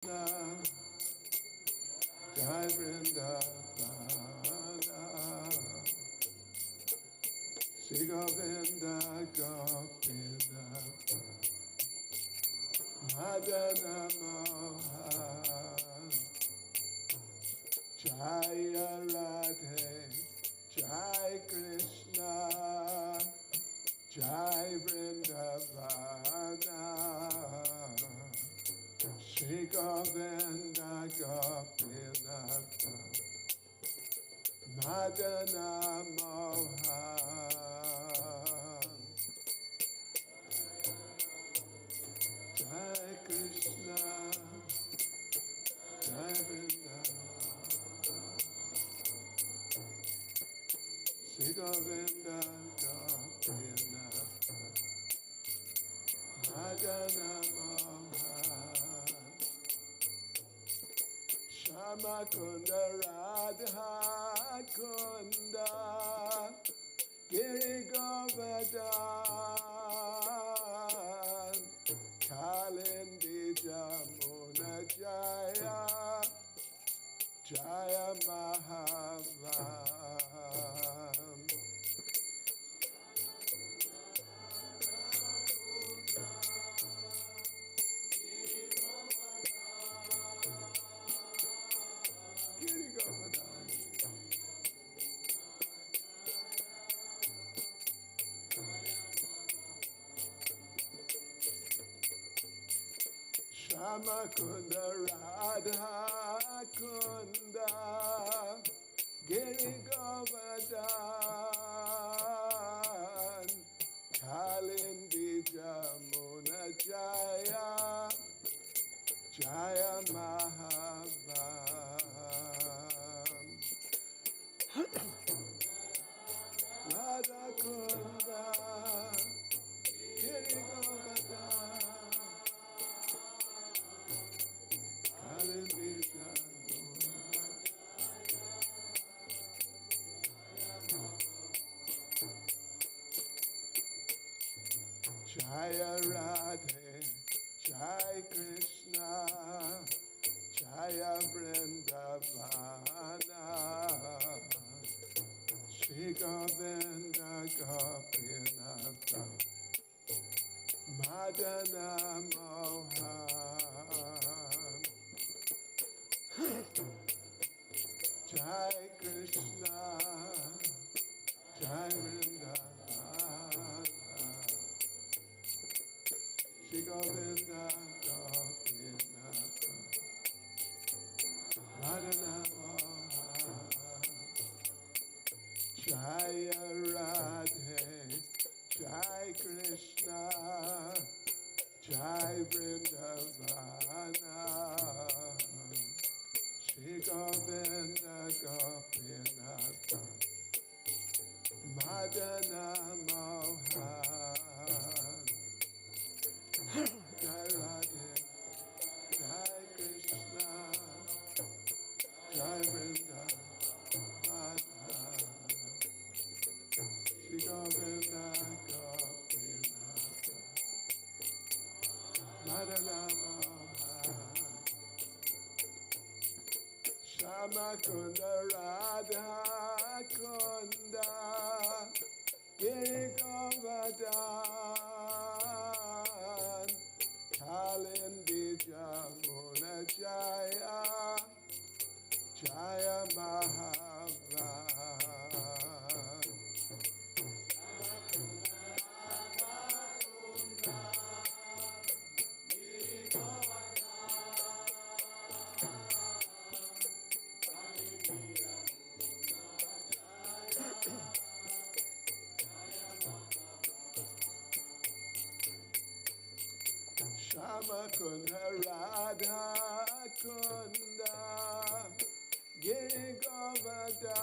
Jai Vrindavana, Shri Govinda Gopinatha, Madana Mohan, Jaya Radhe, Jai Krishna, Jai Vrindavana, Shri Govinda Gopinatha, Madana Mohan, Jai Krishna, Jai Vrindavana, Shri Govinda Gopinatha, Madana Mohan, Shama Kunda Radha Kunda, Giri Govardhan, Kalindi Jamuna Jaya, Jaya Mahavam. Giri Govardhan, Shama Kunda Radha Kunda, Giri Govardhan, Kalindi Jamuna Jaya, Jaya Mahavam. Radha Kunda, Giri Govardhan, Kalindi Jamuna, Jaya Radhe, Jai Krishna, Jaya Vrindavana, Shri Govinda Gopinatha, Madana Mohan, Jai Krishna, Jai Vrindavana, Shri Govinda Gopinatha, Madana Mohan, Jaya Radhe, Jai Krishna, Jai Vrindavana, Shri Govinda Gopinatha, Madana Mohan, Jai Radhe, Jai Krishna, Jai Vrindavana, Shri Govinda Gopinatha, Madana Mohan, Shama Kunda Radha Kunda, Giri Govardhan, Kalindi Jamuna Jaya, Jaya Mahavam. Shama Kunda Radha Kunda, Giri Govardhan,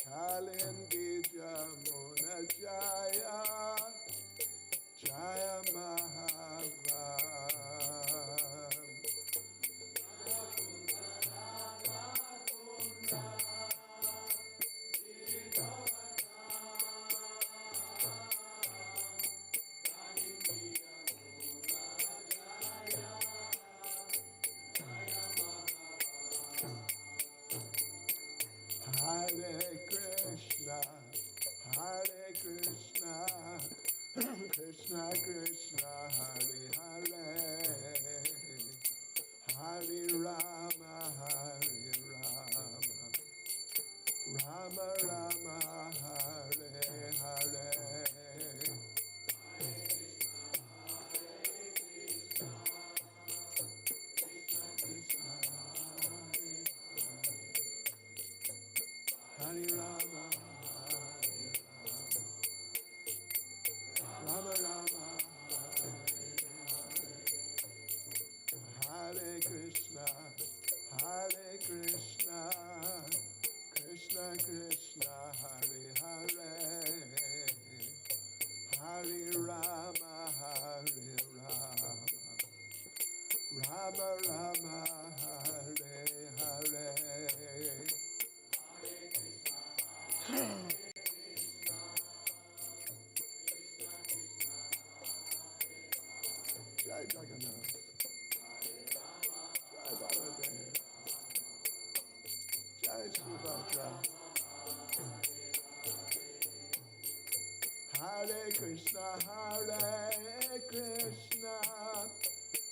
Kalindi Jamuna Jaya, Jaya Mahavam. Rama Rama Hare Hare. Jai Jagannath. Jai Baladev. Jai Subhadra. Hare Krishna,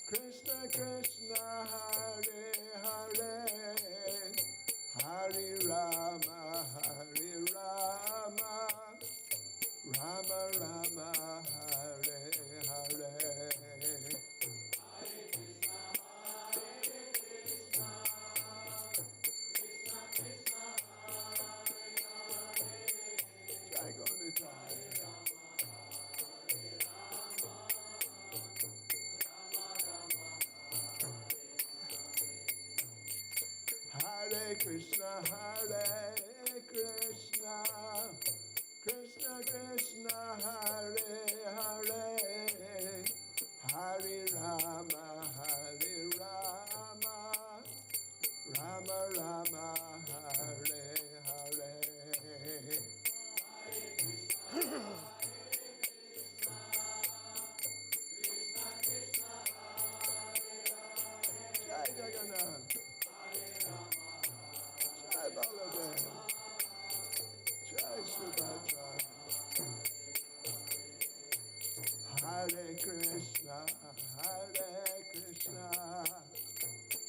Krishna Krishna, Hare Hare, Hare Rama, Rama Rama, Hare Hare. Jai Gaurnitai. Hare Krishna, Krishna Krishna, Hare Hare, Hare Rama, Rama Rama, Hare Hare. Jai Jagannath. Jai Baladev. Jai Subhadra. Hare Krishna,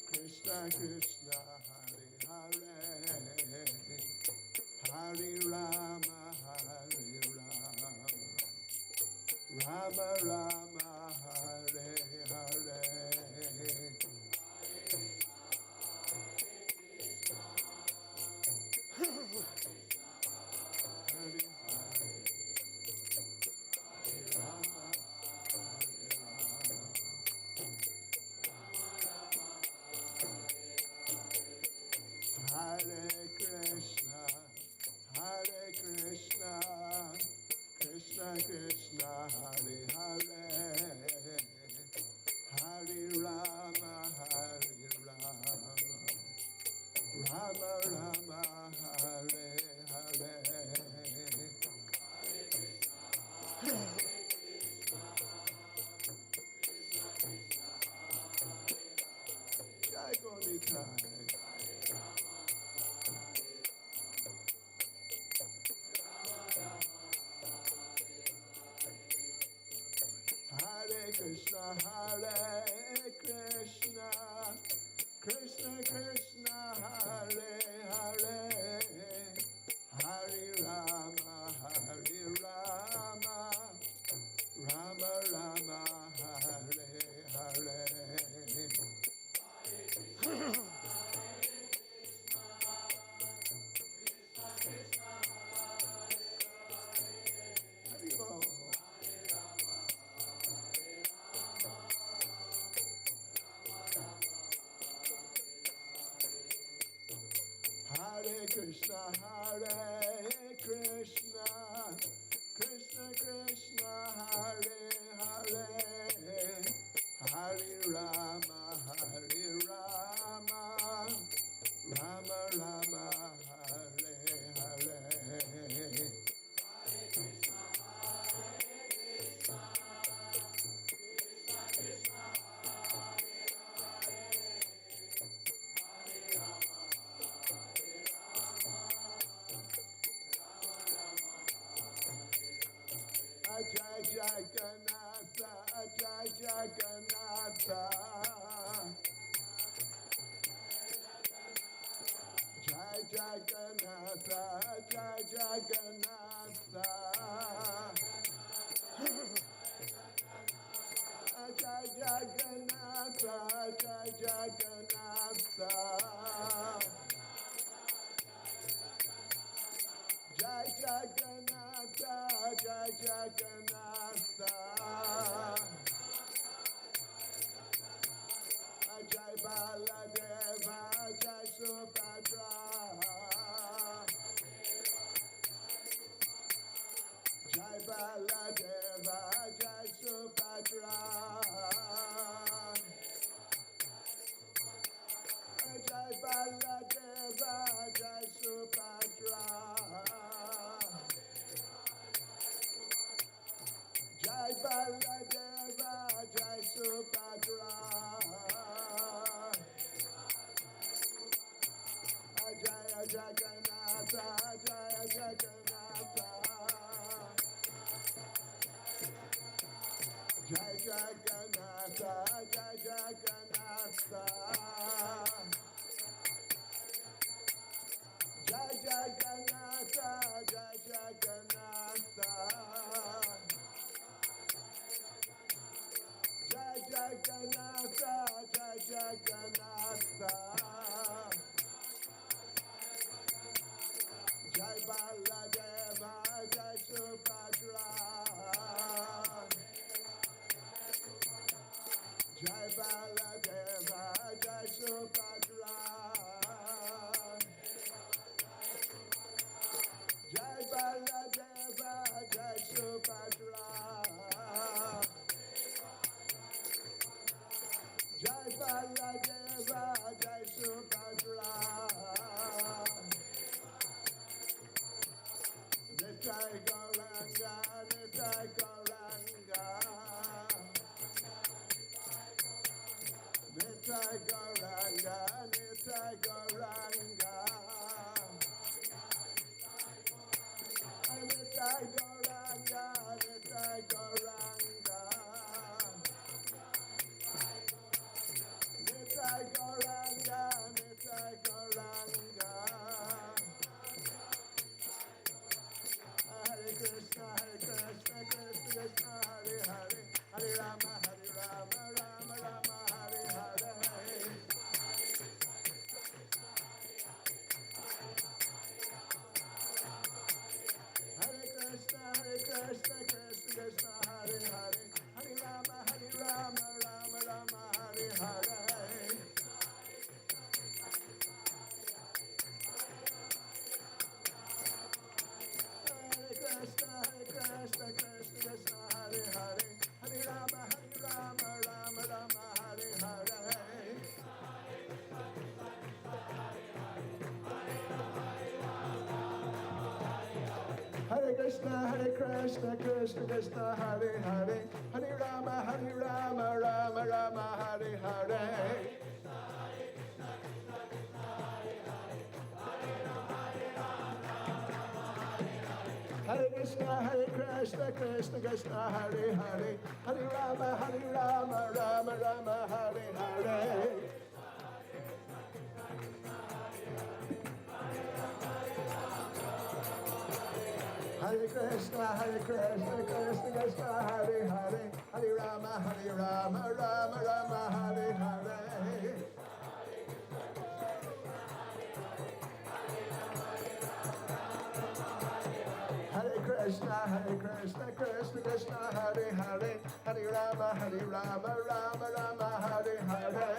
Krishna Krishna, Hare Hare, Hare Rama, Rama Rama, Hare Hare. Hare Krishna, Krishna Krishna, Hare Hare, Hare Rama, Rama Rama, Hare Hare. Jai Gaurnitai. Hare Krishna, Krishna Krishna, Hare Hare, Hare Rama, Rama Rama, Hare Hare. Haribol. Hare Krishna, Krishna Krishna, Hare Hare, Hare Rama, Rama Rama, Hare Hare. Jai Jagannatha, Jai Jagannatha, Jai Jagannatha, Jai Jagannatha, Jai Jagannatha, Jai Jagannatha, Jai Jagannatha, Jai Jagannatha, Jai Baladeva, Jai Subhadra, Jai Baladeva, Jai Subhadra, Jagannatha, Jai Jagannatha, Jai Jagannatha, Jai Jagannatha, Jai Jagannatha, Jai Baladeva, Jai Subhadra, Jai Baladeva, Jai Subhadra, Jai Baladeva, Jai Subhadra, Jai Baladeva, Jai Subhadra, Nitai Gauranga, Nitai Gauranga, Nitai Gauranga, Nitai Gauranga, Nitai Gauranga, Nitai Gauranga, Nitai Gauranga, Nitai Gauranga. Hare Krishna, Krishna Krishna, Hare Hare, Hare Rama, Rama Rama, Hare Hare. Hare Krishna, Krishna Krishna, Hare Hare, Hare Rama, Rama Rama, Hare Hare. Krishna, Krishna Krishna, Hare Hare, Hare Rama, Rama Rama, Hare Hare. Hare Krishna, Krishna Krishna, Hare Hare, Hare Rama, Rama Rama, Hare Hare. Hare Krishna, Krishna Krishna, Hare Hare, Hare Rama, Rama Rama, Hare Hare. Hare Krishna, Krishna, Hare Hare, Hare Rama, Rama Rama, Hare Hare. Hare Krishna, Krishna, Hare Hare, Hare Rama, Rama Rama, Hare Hare.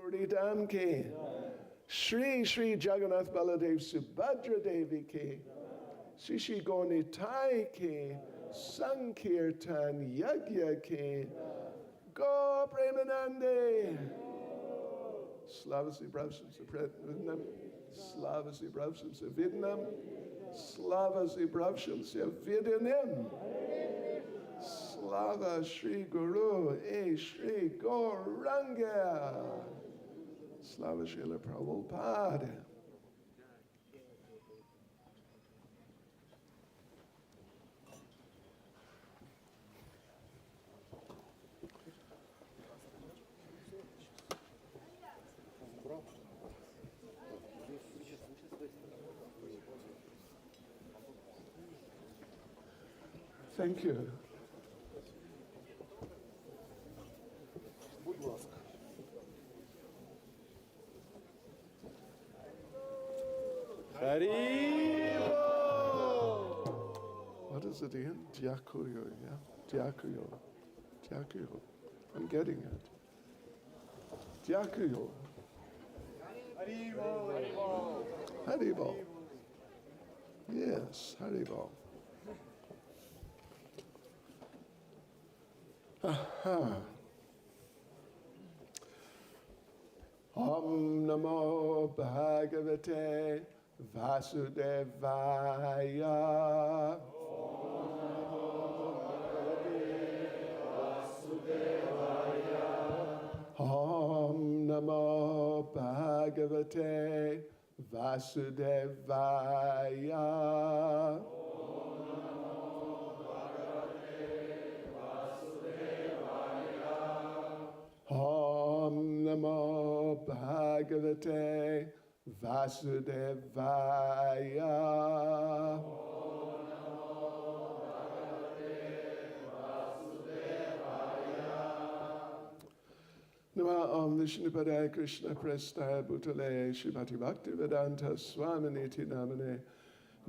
Puridam ki. Shri Shri Jagannath Baladev Subhadra Devi ki. Shishi Gonitai ki. Sankirtan Yagya ki. Go Premanande. Slava si Bravsam se Vietnam. Slava si Bravsam se Vietnam. Slava si Bravsam se Vietnam. Slava Shri Guru E Shri Gauranga. Slava Srila Prabhupada. Thank you. What is it again? Dyakuyo, yeah? Dyakuyo. Dyakuyo. I'm getting it. Dyakuyo. Haribo. Haribo. Yes, Haribo. Aha. Om Namo Bhagavate Vasudevaya. Om Namo Bhagavate Vasudevaya. Om Namo Bhagavate Vasudevaya. Nama Om Vishnupadaya Krishna Prestaya Bhutale Srimati Bhaktivedanta Swaminiti Namane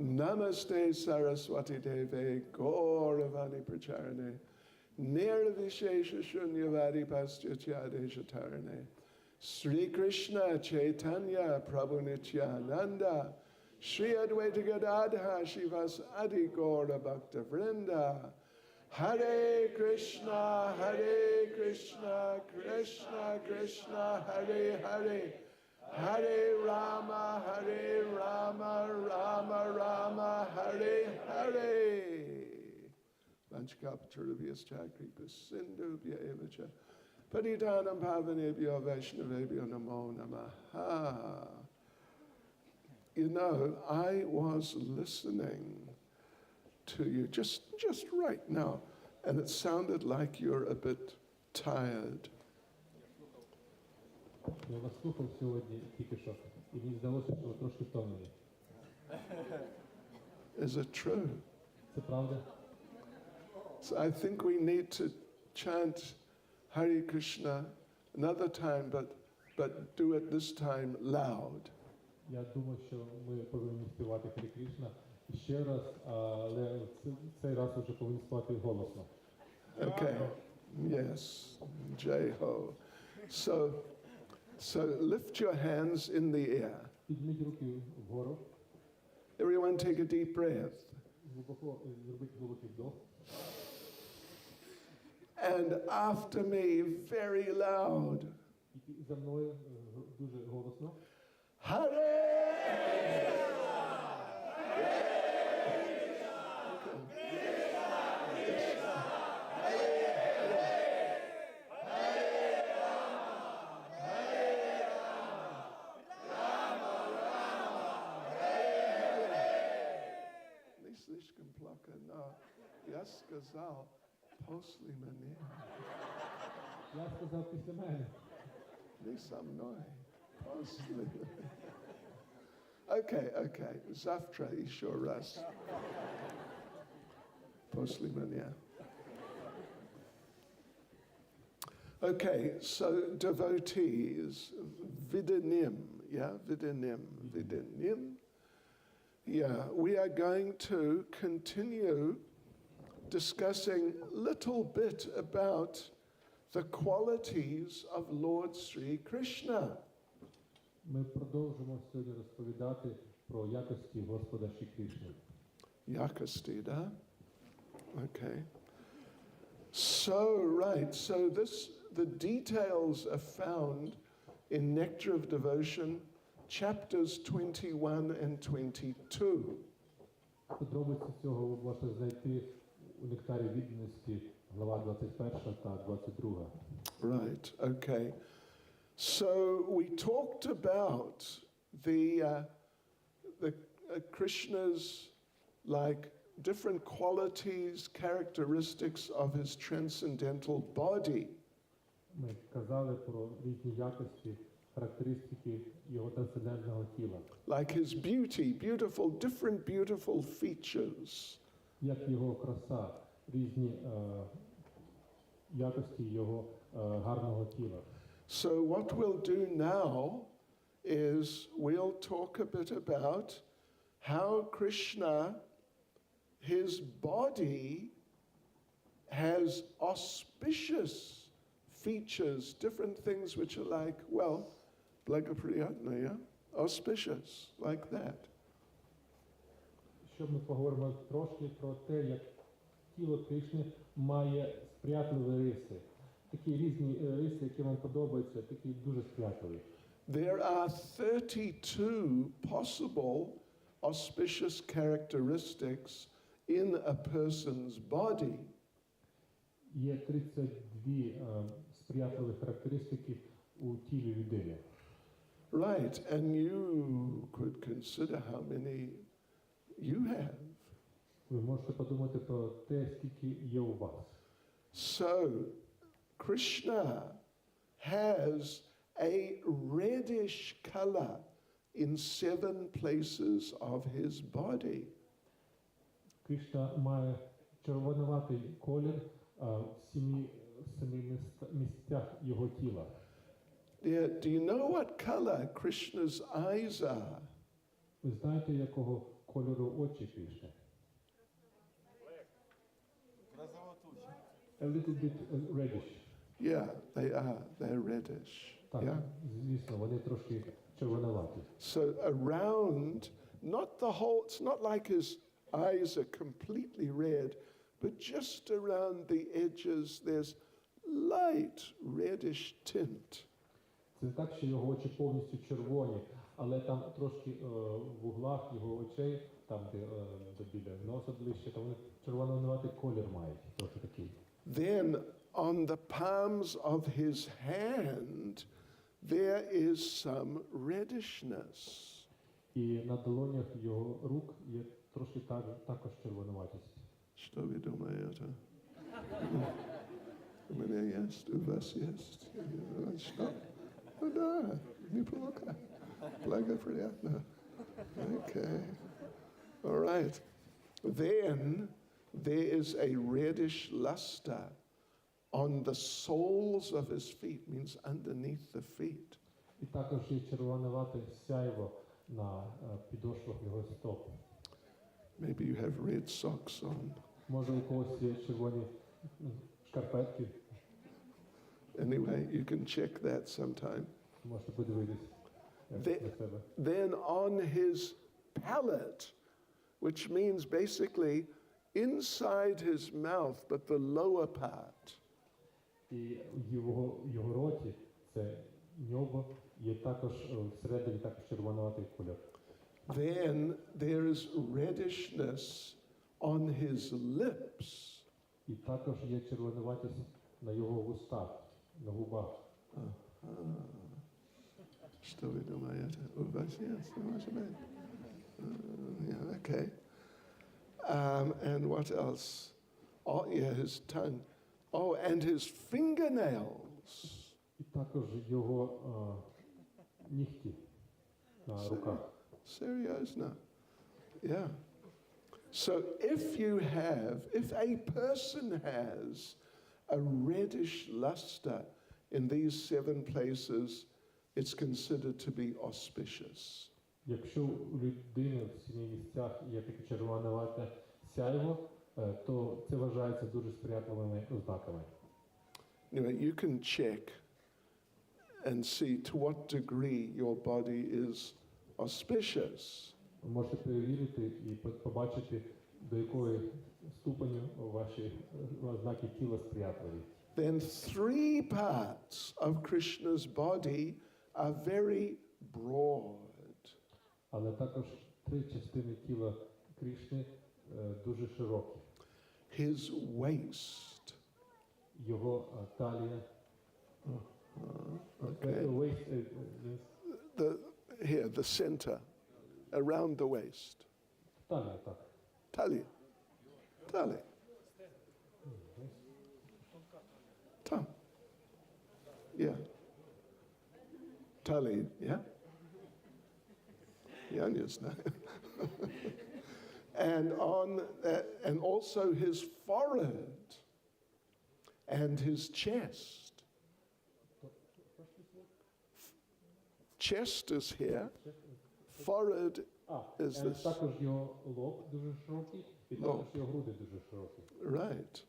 Namaste Saraswati Deve Gauravani Pracharane Nirvishesha Shunyavadi Paschatyadeja Tarane Śrī Krsna Chaitanya Prabhu Nityananda Śrī Advaita Gadadha Shivas Adi Gaura Bhakta Vrinda Hare Krishna, Krishna Krishna, Hare Hare, Hare Rama, Rama Rama, Hare Hare. Vanchakapacharubhyas Kripa Sindhubhya evacha Patitanam Pavanebhyo Vaishnavebhyo Namo Namaha. You know, I was listening to you just right now, and it sounded like you're a bit tired. Я вас слухав сьогодні тільки що, і мені здалося, що ви трошки втомлені. Is it true? Це правда? So I think we need to chant Hare Krishna another time, but do it this time loud. Я думаю, що ми повинні співати Харі Кришна ще раз, але цей раз вже повинні співати голосно. Okay. Yes. Jai Ho. So lift your hands in the air. Підніміть руки вгору. Everyone take a deep breath. Глибоко зробіть глибокий вдох. And after me, very loud. І за мною дуже голосно. Hare! Я сказав після мене. Я сказав після мене. Не со мною. Після. Okay. Завтра еще раз. После меня. Okay, so devotees, vidanim, vidanim. Yeah, we are going to continue discussing a little bit about the qualities of Lord Śrī Krsna. Ми продовжимо сьогодні розповідати про якості Господа Шрі Кришни. Yakasti, da? Okay. So the details are found in Nectar of Devotion, chapters 21 and 22. Подробиці цього ви можете знайти у нектарі відданості, глава 21 та 22. Right, okay. So we talked about the Krishna's like different qualities, characteristics of his transcendental body. Ми казали про різні якості, характеристики його трансцендентного тіла. Like his beauty, different beautiful features. Як його краса, різні якості його гарного тіла. So what we'll do now is we'll talk a bit about how Krishna, his body, has auspicious features, different things which are like, well, благоприятно, yeah? Auspicious, like that. Щоб ми поговоримо трошки про те, як тіло Кришни має сприятливі риси. Такі різні риси, які вам подобаються, такі дуже сприятливі. There are 32 possible auspicious characteristics in a person's body. Є 32 сприятливі характеристики у тілі людини. Right, and you could consider how many you have. Ви можете подумати про те, скільки є у вас. So, Krishna has a reddish color in 7 places of his body. Кришна має червонуватий колір в 7 місцях його тіла. Do you know what color Krishna's eyes are? Ви знаєте, якого кольору очі Кришни? A little bit reddish. Yeah, they are. They're reddish. Так, Yeah. звісно, вони трошки червонуваті. So around, not the whole, it's not like his eyes are completely red, but just around the edges there's light reddish tint. Це не так, що його очі повністю червоні, але там трошки в углах його очей, там де біля носа ближче, там вони червонуватий колір мають, трохи такий. Then on the palms of his hand there is some reddishness. І на долонях його рук є трошки також червонуватість. Что вы думаете? У меня есть, у вас есть. Что? Ну да, неплохо. Благоприятно. Okay. All right. Then there is a reddish luster on the soles of his feet, means underneath the feet. І також є червонувате сяйво на підошвах його стоп. Maybe you have red socks on. Може у когось є червоні шкарпетки. Anyway, you can check that sometime. Можете подивитись на себе. Then on his palate, which means basically inside his mouth, but the lower part. І в його роті, це ньобо, є також всередині також червонуватий кольор. Then there is reddishness on his lips. І також є червонуватість на його вустах, на губах. Что вы думаете? У вас есть? Yeah, okay. And what else? Oh, yeah, his tongue. Oh, and his fingernails. І також його нігті на руках. Seriousno. Yeah. So if a person has a reddish luster in these 7 places, it's considered to be auspicious. Якщо у людини в 7 місцях є таке червонувате сяйво, то це вважається дуже сприятливими ознаками. Anyway, you can check and see to what degree your body is auspicious. Ви можете перевірити і побачити, до якої ступеню ваші ознаки тіла сприятливі. Then 3 parts of Krishna's body are very broad. Але також 3 частини тіла Кришни дуже широкі. His waist. Його талія. Okay. Waist, Here, the center, around the waist. талія, так. Tali. Tali. Tam. Yeah. Tali, yeah? Yeah, yes, no. And also his forehead and his chest. Chest is here, forehead is this. Також його лоб дуже широкий, і також його груди дуже широкі. Right.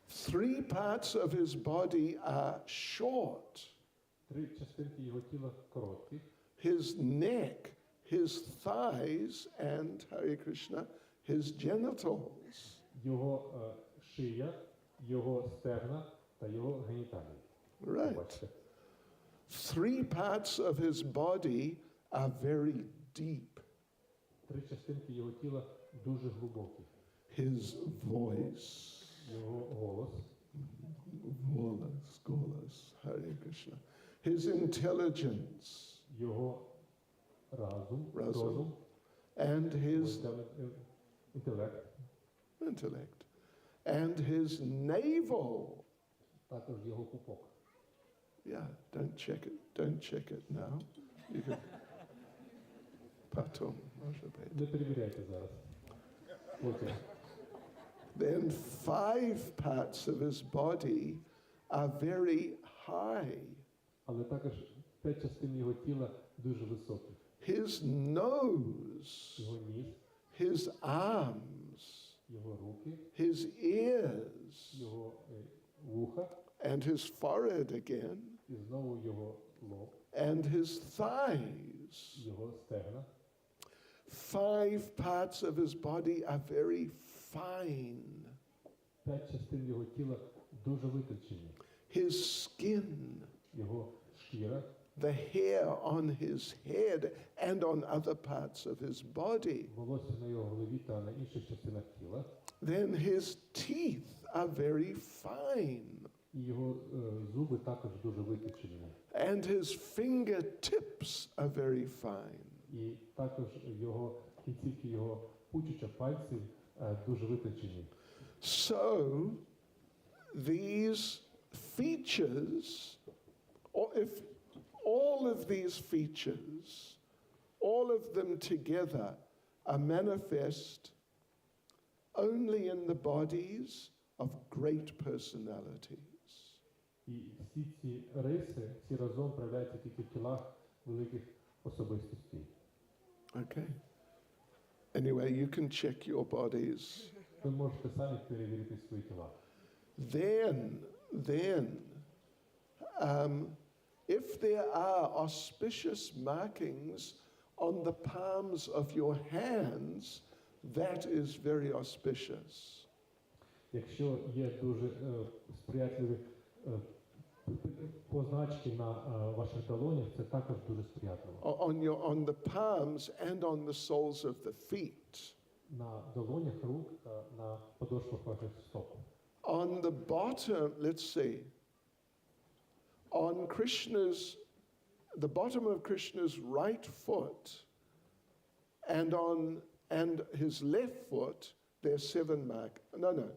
3 parts of his body are short. 3 частинки його тіла короткі. His neck, his thighs, and, Hare Krishna, his genitals. Його шия, його стегна та його геніталії. Right. 3 parts of his body are very deep. 3 частинки його тіла дуже глибокі. His voice. Його голос. Golas, Hare Krishna. His intelligence. Його розум. And his інтелект. And his navel. Також його пупок. Yeah, don't check it now. You can Patum. Не перевіряйте зараз. Потім. Then 5 parts of his body are very high. Але також 5 частин його тіла дуже високі. His nose, Його ніс, his arms, його руки, his ears, його вуха, and his forehead again, і знову його лоб, and his thighs. його стегна. 5 parts of his body are very fine. 5 частин його тіла дуже витончені. His skin, Його шкіра, the hair on his head and on other parts of his body. волосся на його голові та на інших частинах тіла. Then his teeth are very fine. І його зуби також дуже витончені. And his fingertips are very fine. І також його кінцівки, його пучечок пальців дуже витончені. So, these features, or if all of these features, all of them together are manifest only in the bodies of great personalities. І всі ці риси, всі разом проявляються тільки в тілах великих особистостей. Okay. Anyway, you can check your bodies. Ви можете самі перевірити свої тіла. Then, if there are auspicious markings on the palms of your hands, that is very auspicious. Якщо є дуже сприятливі позначки на ваших долонях, це також дуже сприятливо. On the palms and on the soles of the feet. На долонях рук та на подошвах ваших стоп. On the bottom, let's see. On the bottom of Krishna's right foot and his left foot, there's 7 mark. No.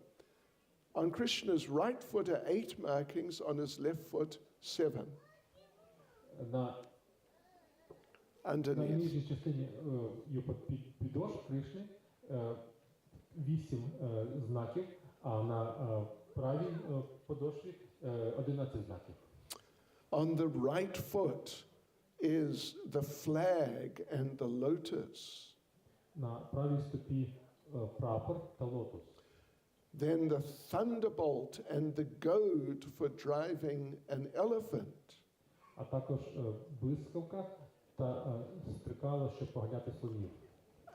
On Krishna's right foot are 8 markings, on his left foot 7. На Underneath. нижній частині підошв Кришни 8 знаків, а на правій подошві 11 знаків. On the right foot is the flag and the lotus. На правій стопі прапор та лотос. then the thunderbolt and the goad for driving an elephant. А також блискавка та стрикало, щоб поганяти слонів.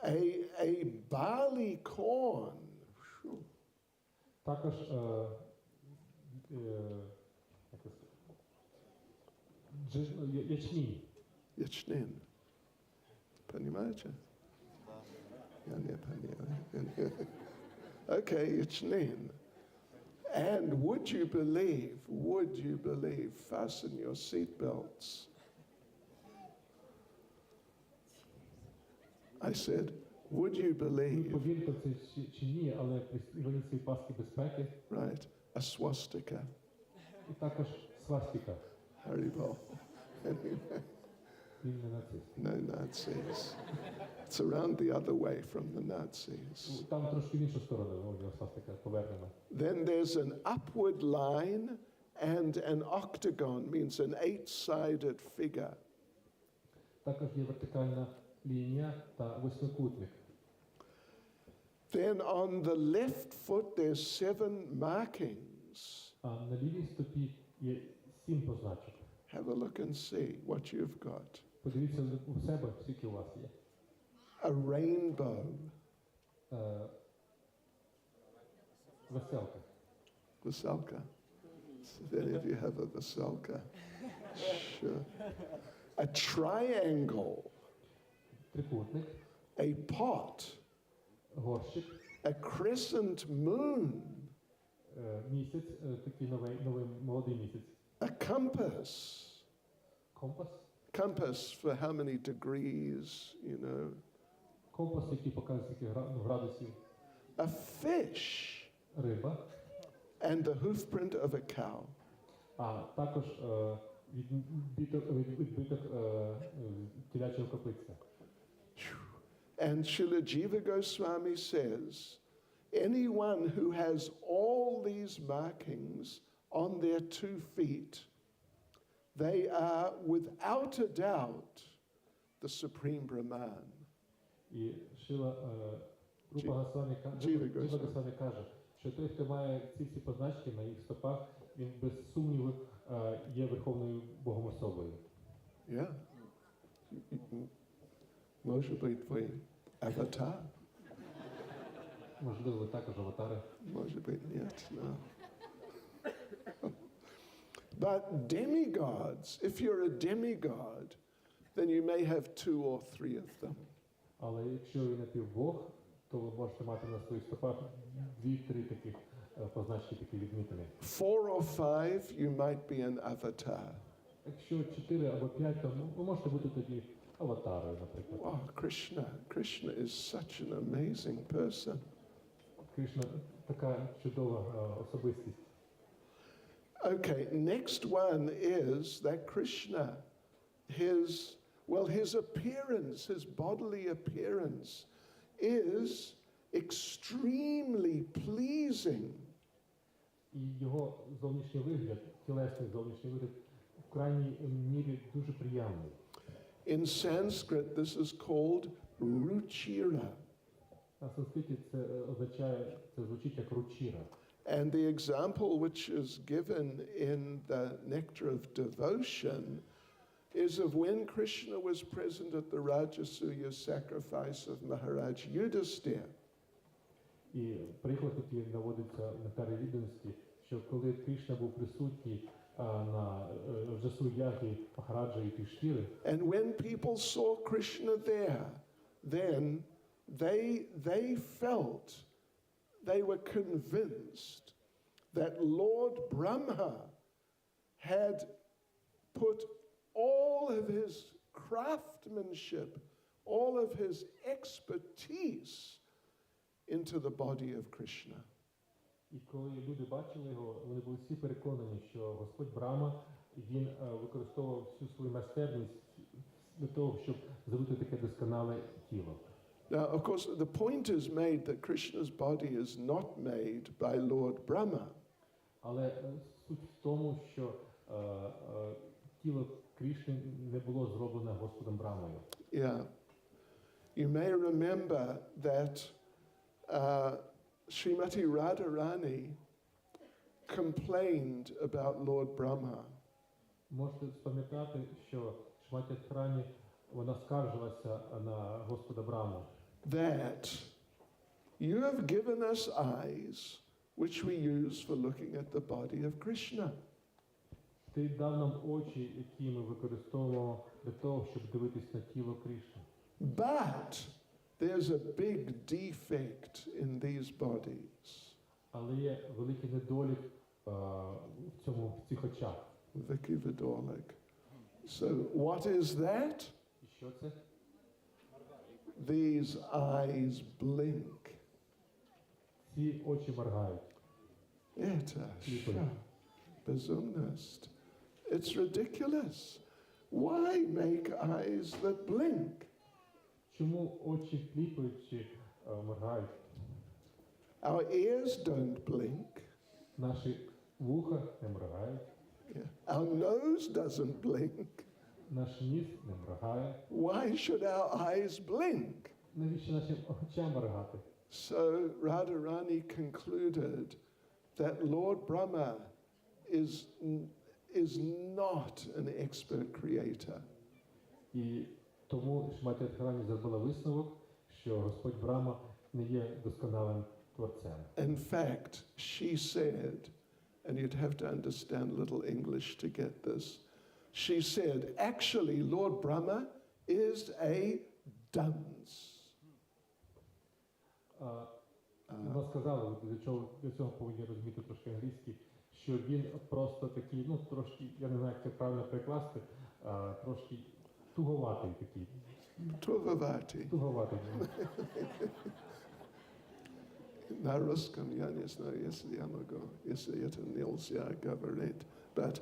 A barley corn. Phew. Також ячмінь. Ячнин. Понимаете? Я не понимаю. Okay, ячнин. And would you believe, fasten your seatbelts. I said, would you believe, Повірте це чи ні, але пристібніть свої паски безпеки. right, a swastika. І також свастика. Haribo. Він не нацист. No Nazis. It's around the other way from the Nazis. Там трошки в іншу сторону у нього свастика повернена. Then there's an upward line and an octagon, means an 8-sided figure. Також є вертикальна лінія та восьмикутник. Then on the left foot there's 7 markings. А на лівій стопі є 7 позначок. Have a look and see what you've got. Подивіться у себе, скільки у вас є. A rainbow. Веселка. Veselka. So any of you have a veselka? Sure. A triangle. Трикутник. A pot. Горщик. A crescent moon. Місяць, такий новий молодий місяць. A compass. Компас. Compass for how many degrees, you know. Компас, який показує скільки градусів. A fish. Риба. And the hoof print of a cow. А також відбиток телячого копиця. And Srila Jiva Goswami says, anyone who has all these markings on their 2 feet, they are without a doubt the Supreme Brahman. І Шила Рупа Госвамі Джіва Госвамі каже, що той, хто має ці всі позначки на їх стопах, він без сумніву є Верховною Богом особою. Yeah. Може бути твій аватар. Можливо, ви також аватари. Може бути, нет, no. But demigods, if you're a demigod, then you may have 2 or 3 of them. Але якщо ви напівбог, то ви можете мати на своїх стопах 2-3 таких позначки, такі відмітини. 4 or 5, you might be an avatar. Якщо 4 або 5, то ви можете бути тоді аватарою, наприклад. Wow, Krishna is such an amazing person. Кришна така чудова особистість. Okay, next one is that Krishna, his appearance, his bodily appearance is extremely pleasing. І його зовнішній вигляд, тілесний зовнішній вигляд, в крайній мірі дуже приємний. In Sanskrit, this is called ruchira. На санскриті це означає, це звучить як ручіра. And the example which is given in the Nectar of Devotion is of when Krishna was present at the Rajasuya sacrifice of Maharaj Yudhisthira. І приклад, який наводиться на карі відданості, що коли Кришна був присутній на Жасу-ягі Махараджа і Юдхістіри, And when people saw Krishna there, then they felt, they were convinced that Lord Brahma had put all of his craftsmanship, all of his expertise into the body of Krishna. і коли люди бачили його, вони були всі переконані, що Господь Брахма, він використовував всю свою майстерність для того, щоб зробити таке досконале тіло. Now, of course, the point is made that Krishna's body is not made by Lord Brahma. Але суть в тому, що тіло Кришни не було зроблено Господом Брамою. Yeah. You may remember that Srimati Radharani complained about Lord Brahma. Можете спам'ятати, що Шриматі Радхарані, вона скаржилася на Господа Браму. That you have given us eyes which we use for looking at the body of Krishna. Ти дав нам очі, які ми використовуємо для того, щоб дивитись на тіло Кришни. But there's a big defect in these bodies. Але є великий недолік в цих очах. Vicky Vidolik. So what is that? І що це? These eyes blink. Ці очі моргають. Это безумность. It's ridiculous. Why make eyes that blink? Чому очі кліпають чи моргають? Our ears don't blink. Наші вуха не моргають. Yeah. Our nose doesn't blink. Наш ніс не моргає. Why should our eyes blink? Навіщо нашим очам моргати? So Radharani concluded that Lord Brahma is not an expert creator. І тому Шриматі Радхарані зробила висновок, що Господь Брахма не є досконалим творцем. In fact, she said, and you'd have to understand a little English to get this, she said, actually, Lord Brahma is a dunce. Вона сказала, для цього повинні розуміти трошки англійський, що він просто такий, трошки, я не знаю, як це правильно перекласти, трошки туговатий такий. Tugovati. Туговатий. На русском я не знаю, если я могу, если это нельзя говорить, but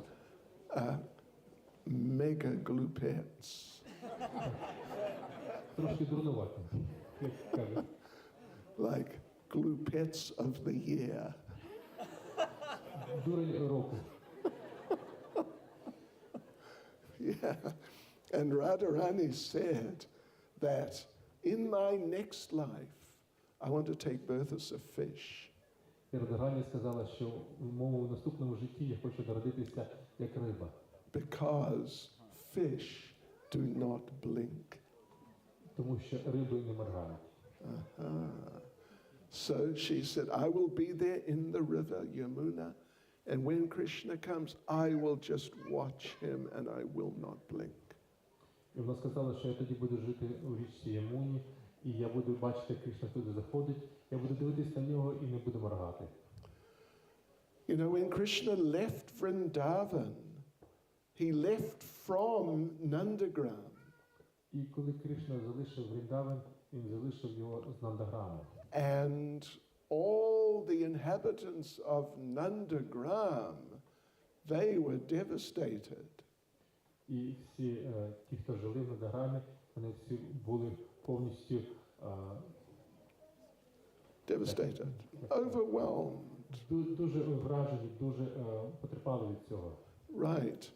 mega glupец. Трошки дурнуватий, як кажуть. Like glupets of the year. Дурень року. Yeah. And Radharani said that in my next life, I want to take birth as a fish. І Радхарані сказала, що в моєму наступному житті я хочу народитися як риба. Because fish do not blink. Тому що риби не моргають. So she said, I will be there in the river Yamuna, and when Krishna comes, I will just watch him and I will not blink. І вона сказала, що я тоді буду жити у річці Ямуні, і я буду бачити, як Кришна туди заходить, я буду дивитись на нього і не буду моргати. You know, when Krishna left Vrindavan, he left from Nandagram. І коли Кришна залишив Вріндаван, він залишив його з Нандаграмом. And all the inhabitants of Nandagram, they were devastated. І всі ті, хто жили в Нандаграмі, вони всі були повністю Devastated, overwhelmed. Дуже вражені, дуже потерпали від цього. Right.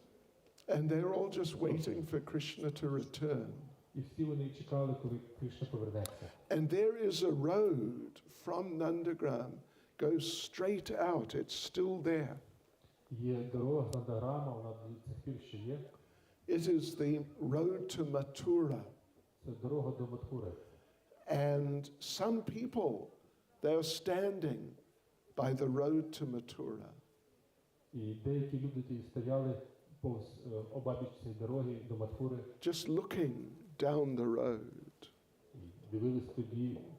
And they're all just waiting for Krishna to return. І всі вони чекали, коли Кришна повернеться. And there is a road from Nandagram, goes straight out, it's still there. Є дорога з Нандаграма, вона до цих пір ще є. It is the road to Mathura. Це дорога до Матхури. And some people, they are standing by the road to Mathura. І деякі люди ті стояли повз обабіч цієї дороги до Матхури. Just looking down the road. І дивились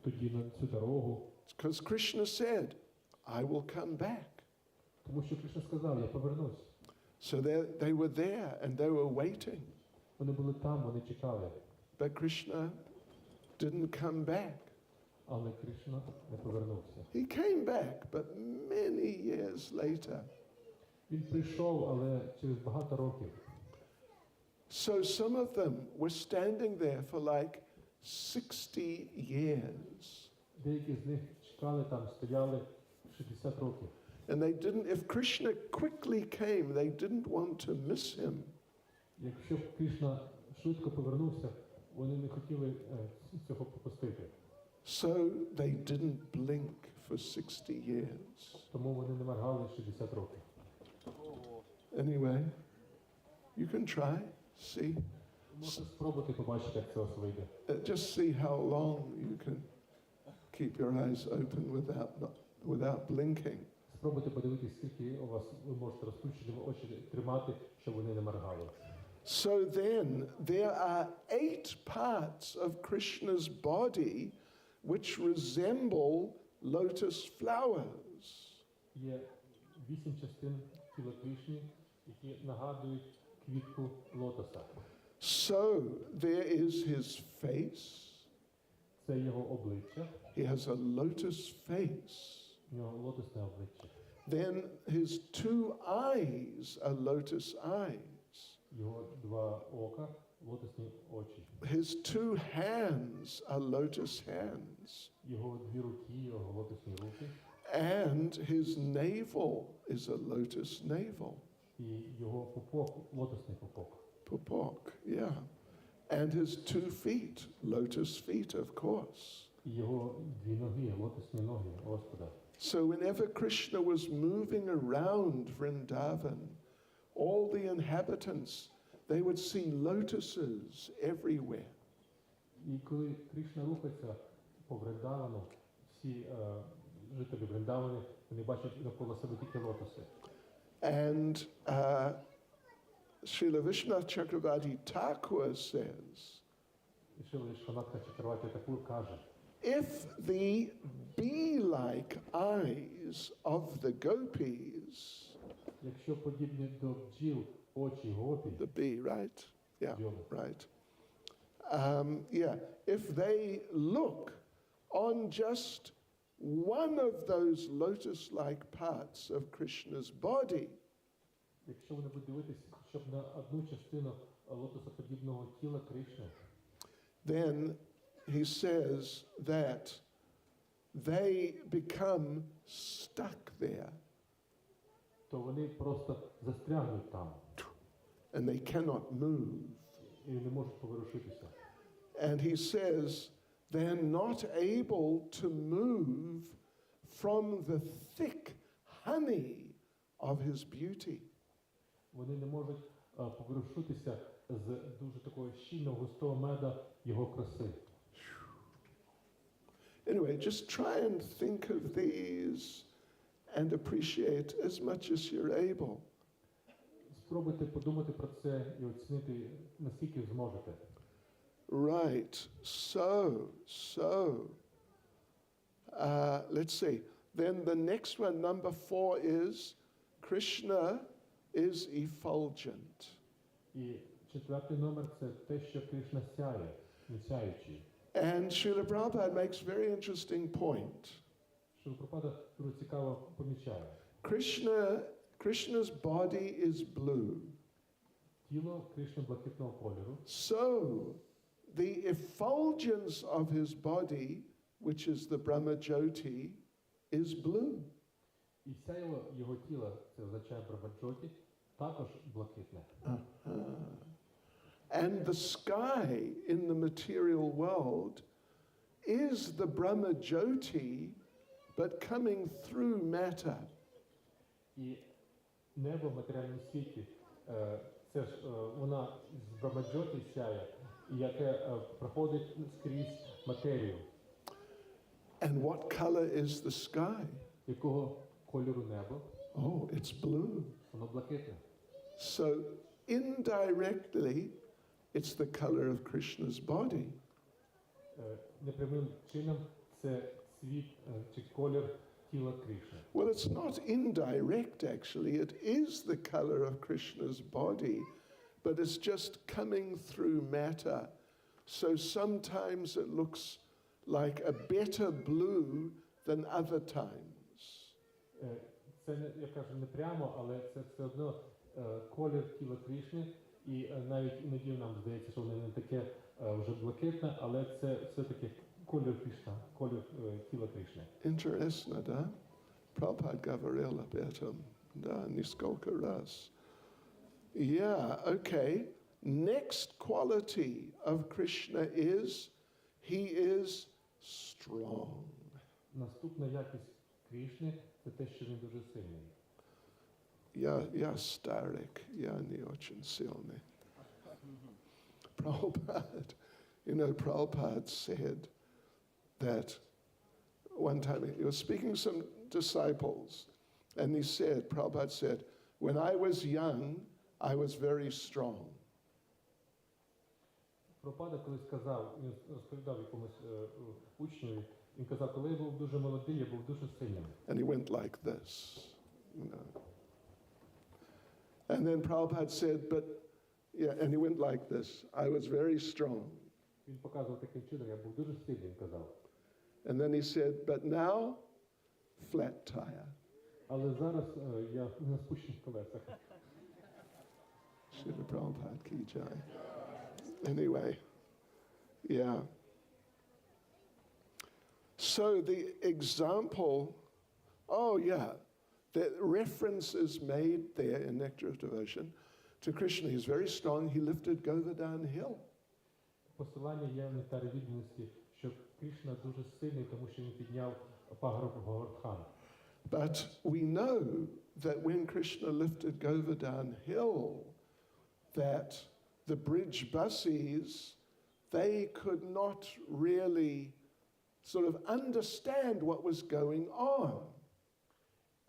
тоді на цю дорогу. Because Krishna said, I will come back. Тому що Кришна сказав, я повернусь. So they were there and they were waiting. Вони були там, вони чекали. But Krishna didn't come back. Але Кришна не повернувся. He came back, but many years later. Він прийшов, але через багато років. So some of them were standing there for like 60 years. Деякі з них чекали там, стояли 60 років. And they didn't, if Krishna quickly came, they didn't want to miss him. Якщо б Кришна швидко повернувся, вони не хотіли цього пропустити. So they didn't blink for 60 years. Тому вони не моргали 60 років. Anyway, you can try, see. Можете спробувати побачити, як це у вас вийде. Just see how long you can keep your eyes open without blinking. Спробуйте подивитися, скільки у вас ви можете розплющеними очі тримати, щоб вони не моргали. So then, there are 8 parts of Krishna's body which resemble lotus flowers. Є 8 частин тіла Кришни, які нагадують квітку лотоса. So there is his face. Це його обличчя. He has a lotus face. У нього лотосне обличчя. Then his 2 eyes are lotus eyes. Його 2 ока, лотосні очі. His 2 hands are lotus hands. Його 2 руки, його лотосні руки. And his navel is a lotus navel. І його пупок, лотосний пупок. Pupok, yeah. And his 2 feet, lotus feet, of course. І його 2 ноги, лотосні ноги Господа. So whenever Krishna was moving around Vrindavan, all the inhabitants, they would see lotuses everywhere. І коли Кришна рухається по Вриндавану, всі жителі Вриндавани, вони бачать навколо себе тільки лотоси. And Srila Vishwanath Chakravarti Thakur says, І Шрила Вішванатха Чакраварті Такур каже, if the bee-like eyes of the gopis, якщо подібні до бджіл очі гопі, the bee, right? Yeah, бджоли, right. If they look on just one of those lotus-like parts of Krishna's body, якщо вони будуть дивитися, щоб на одну частину лотосоподібного тіла Кришни, then he says that they become stuck there то вони просто застрягнуть там and they cannot move. і не можуть поворушитися. And he says they're not able to move from the thick honey of his beauty. Вони не можуть поворушитися з дуже такого щільного густого меда його краси. Anyway, just try and think of these and appreciate as much as you're able. Спробуйте подумати про це і оцінити, наскільки зможете. Right. So, let's see. Then the next one, number 4, is Krishna is effulgent. І 4-й номер – це те, що Кришна сяє, не сяючий. And Srila Prabhupada makes a very interesting point. Шрила Прабхупада дуже цікаво помічає. Krishna's body is blue. Тіло Кришни блакитного кольору. So, the effulgence of his body, which is the Brahma Jyoti, is blue. І сяєво його тіла, це означає Брахмаджоті, також блакитне. And the sky in the material world is the Brahma Jyoti, but coming through matter. І небо в матеріальному світі, це ж вона з Брахмаджоті сяє, яке проходить скрізь матерію. And what color is the sky? Якого кольору небо? Oh, it's blue. Воно блакитне. So indirectly, it's the color of Krishna's body. Непрямим чином це цвіт чи колір тіла Кришни. Well, it's not indirect, actually. It is the color of Krishna's body, but it's just coming through matter. So sometimes it looks like a better blue than other times. Це, я кажу, не прямо, але це все одно колір тіла Кришни, і навіть іноді нам здається, що воно не таке вже блакитне, але це все-таки колір Кришна, колір тіла Кришни. Interesting, да? Prabhupada говорил об этом, да, нисколько раз. Yeah, okay. Next quality of Krishna is he is strong. Наступна якість Крішни – це те, що він дуже сильний. Я старик, я не очень сильный. Prabhupada, Prabhupada said that one time he was speaking to some disciples, and Prabhupada said, when I was young, I was very strong. Прабхупада колись сказав, він розповідав якомусь учневі, він казав, коли я був дуже молодий, я був дуже сильним. And he went like this, And then Prabhupada said, and he went like this, I was very strong. Він показував таким чином, я був дуже сильним, казав. And then he said, but now, flat tire. Але зараз я на спущених колесах. Srila Prabhupada ki jai. Anyway, yeah. So the example, the reference is made there in Nectar of Devotion to Krishna. He's very strong. He lifted Govardhan Hill. Посилання є в нектарі відданості, що Кришна дуже сильний, тому що він підняв пагорб Говардхан. But we know that when Krishna lifted Govardhan Hill, that the bridge buses, they could not really sort of understand what was going on.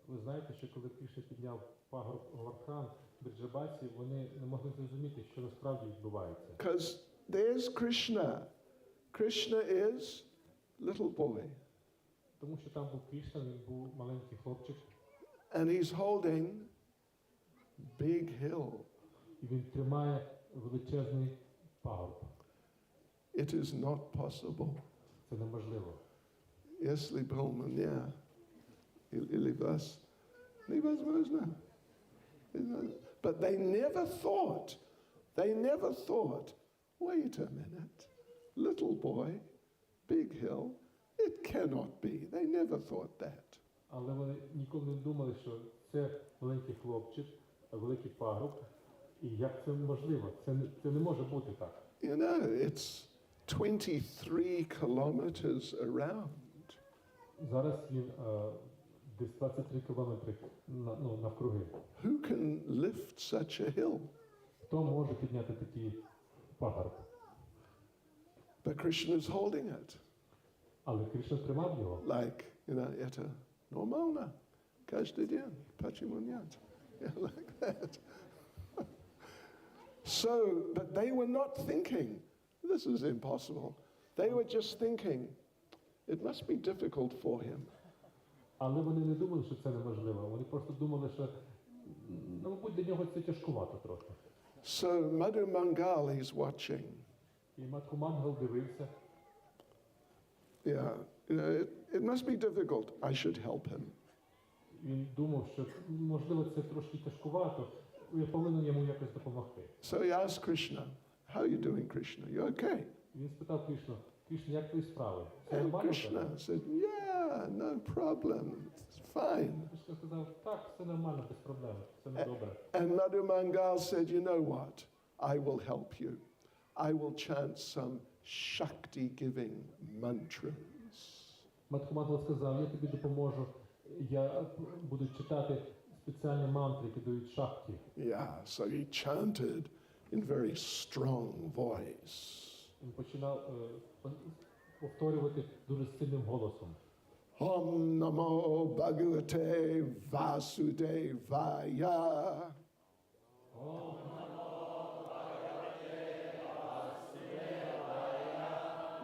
Ви знаєте, що коли Кришна підняв пагорб Говардхан, бриджабасі, вони не могли зрозуміти, що насправді відбувається. Because there's Krishna. Krishna is little boy. Тому що там був Кришна, він був маленький хлопчик. And he's holding big hill. І він тримає величезний пагорб. It is not possible. Це неможливо. Если бы у меня или вас невозможно. But they never thought, wait a minute, little boy, big hill, it cannot be. They never thought that. Але вони ніколи не думали, що це маленький хлопчик, великий пагорб, і як це можливо? Це не може бути так. It's 23 kilometers around. Зараз він десь 23 кілометри навкруги. Who can lift such a hill? Хто може підняти такий пагорб? But Krishna is holding it. Але Кришна тримав його. Like, это нормально. Каждый день. Почему нет? Like that. So, but they were not thinking, this is impossible. They were just thinking, it must be difficult for him. Але вони не думали, що це неможливо. Вони просто думали, що, мабуть, для нього це тяжкувато трохи. So Madhu Mangal, he's watching. І Матху Мангал дивився. Yeah, it must be difficult. I should help him. Він думав, що, можливо, це трошки тяжкувато. Я повинен йому якось допомогти. So he asked Krishna, how are you doing, Krishna? You okay? Він спитав Кришну, Кришна, як твої справи? Все And нормально? Krishna said, yeah, no problem. It's fine. Кришна сказав, так, все нормально, без проблем, все добре. And Madhu Mangal said, you know what? I will help you. I will chant some Shakti-giving mantras. Матху Мангал сказав, я тобі допоможу, я буду читати спеціальні мантри, які дають шакті. Yeah, so he chanted in very strong voice. Він починав повторювати дуже сильним голосом. Om Namo Bhagavate Vasudevaya.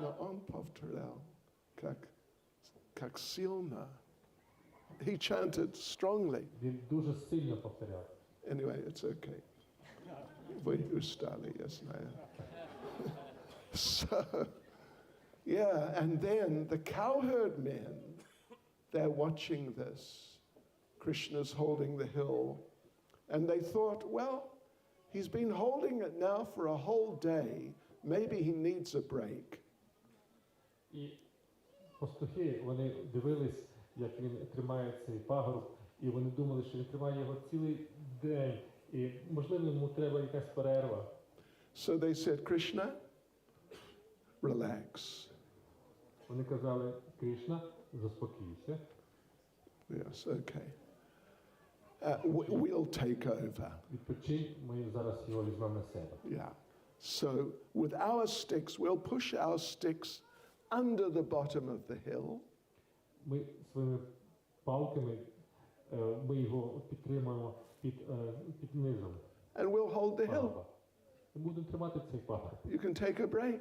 No, on повторял, как сильно. He chanted strongly. Він дуже сильно повторяв. Anyway, it's okay. Вы устали, я знаю. So, yeah, and then the cowherd men, they're watching this. Krishna's holding the hill. And they thought, well, he's been holding it now for a whole day. Maybe he needs a break. І пастухи, вони дивились, як він тримає цей пагорб, і вони думали, що він тримає його цілий день, і, можливо, йому треба якась перерва. So they said, Krishna, relax. Вони казали, Кришна, заспокійся. Yes, okay. We'll take over. Відпочинь, ми зараз його візьмемо на себе. Yeah. So with our sticks, we'll push our sticks under the bottom of the hill. Ми своїми палками, ми його підтримуємо під низом. And we'll hold the hill. пагорба. Ми будемо тримати цей пагорб. You can take a break.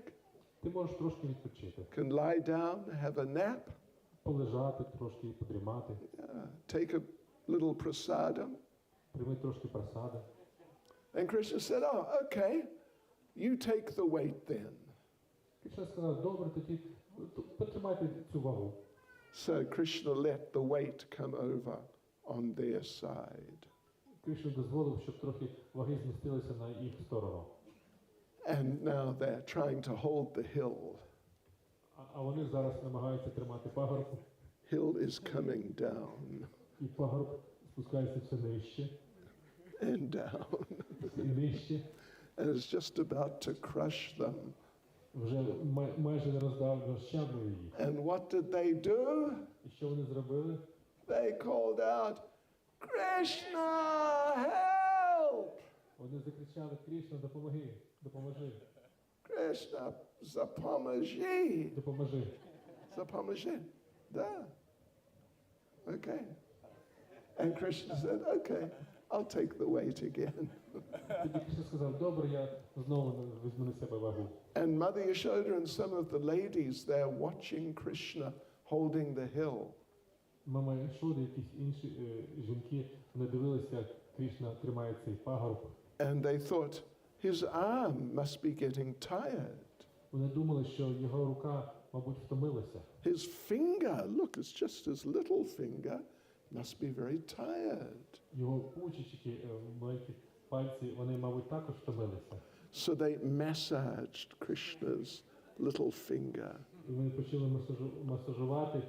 Ти можеш трошки відпочити. Can lie down, have a nap. Полежати трошки, подрімати. Take a little prasadam. Прийми трошки просади. And Krishna said, oh, okay, you take the weight then. Кришна сказав, добре, тоді потримайте цю вагу. So Krishna let the weight come over on their side. Кришна дозволив, щоб трохи ваги змістилися на їх сторону. And now they're trying to hold the hill. А вони зараз намагаються тримати пагорб. Hill is coming down І пагорб спускається все нижче. and down. І нижче. And it's just about to crush them. Вже майже розчавлює їх. And what did they do? І що вони зробили? They called out, Krishna, help! Вони закричали, Кришна, допоможи. Krishna, zapomaji. Допоможи. Zapomaji. Da. Okay. And Krishna said, okay, I'll take the weight again. Тоді Кришна сказав, добре, я знову візьму на себе вагу. And Mother Yashoda and some of the ladies, they're watching Krishna holding the hill. Мама Йшода, якісь інші жінки, вони дивилися, як Кришна тримає цей пагорб. And they thought, his arm must be getting tired. Вони думали, що його рука, мабуть, втомилася. His finger, look, it's just his little finger, must be very tired. Його пучечки, маленькі пальці, вони, мабуть, також втомилися. So they massaged Krishna's little finger. І вони почали масажувати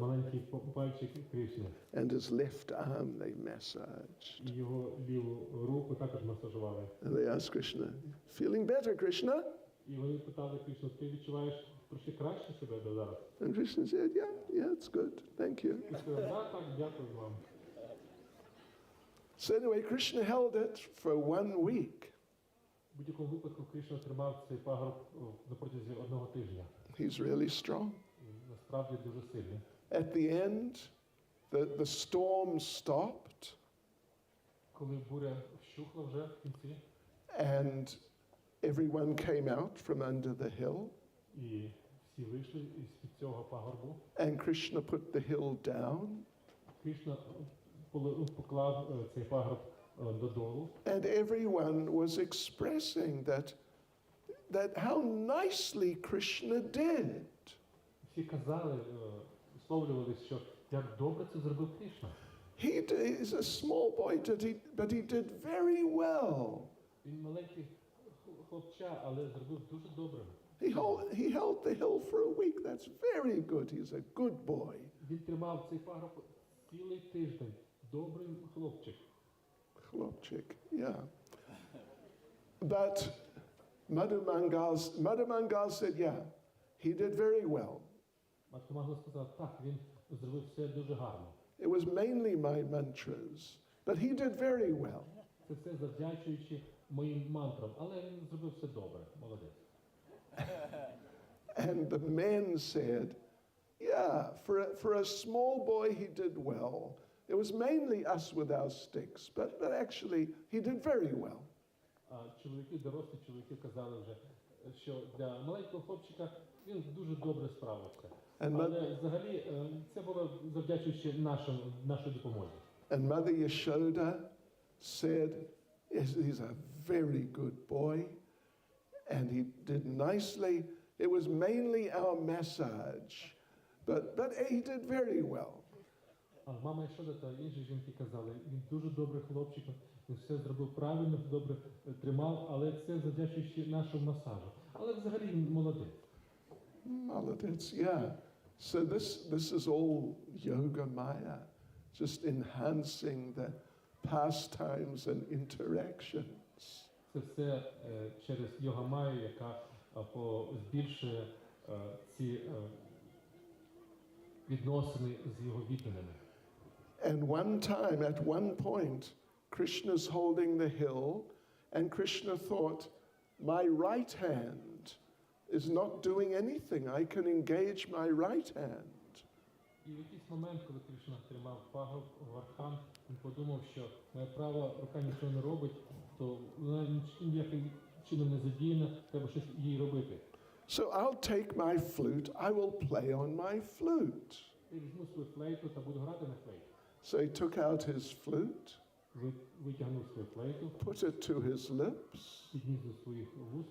маленький пальчик Кришни. And his left arm they massaged. І його ліву руку також масажували. And they asked Krishna, feeling better, Krishna? І вони питали Кришну, ти відчуваєш трошки краще себе зараз? And Krishna said, yeah, it's good, thank you. І сказав, так, дякую вам. So anyway, Krishna held it for 1 week. В будь-якому випадку Кришна тримав цей пагорб на протязі 1 тижня. He's really strong. І насправді дуже сильний. At the end, the storm stopped. Коли буря вщухла вже в кінці, And everyone came out from under the hill. і всі вийшли із цього пагорбу, And Krishna put the hill down. Кришна поклав цей пагорб додолу. And everyone was expressing that how nicely Krishna did. Всі казали, висловлювали, що як добре це зробив Кришна. He's a small boy, but he did very well. Він маленький хлопча, але зробив дуже добре. He held the hill for a week. That's very good. He's a good boy. Він тримав цей пагорб цілий тиждень. Добрий хлопчик. Chlopchik, yeah. But Madhu Mangal said, yeah, he did very well. Матко Манgal сказав, так, він зробив все дуже гарно. It was mainly my mantras, but he did very well. Це все завдячуючи моїм мантрам, але він зробив все добре, молодець. And the men said, yeah, for a small boy, he did well. It was mainly us with our sticks, but actually, he did very well. Чоловіки, дорослі чоловіки казали вже, що для маленького хлопчика він дуже добре справився. Але взагалі це було завдячуючи нашій допомозі. And Mother Yashoda said, yes, he's a very good boy, and he did nicely. It was mainly our massage, but he did very well. Мама Йшода та інші жінки казали, він дуже добрий хлопчик, він все зробив правильно, добре тримав, але це завдячуючи нашому масажу. Але взагалі він молодець. Молодець, yeah. So this is all yoga maya, just enhancing the pastimes and interactions. Це все через йога майю, яка збільшує ці відносини з його відданими. And one time, at one point, Krishna's holding the hill, and Krishna thought, my right hand is not doing anything. I can engage my right hand. І в якийсь момент, коли Кришна тримав пагав в архан, він подумав, що моя права рука нічого не робить, то вона ніяким чином не задіяна, треба щось їй робити. So I'll take my flute, I will play on my flute. Я візьму свою флейту та буду грати на флейті. So he took out his flute, Витягнув свою флейту, put it to his lips. підніс до своїх вуст,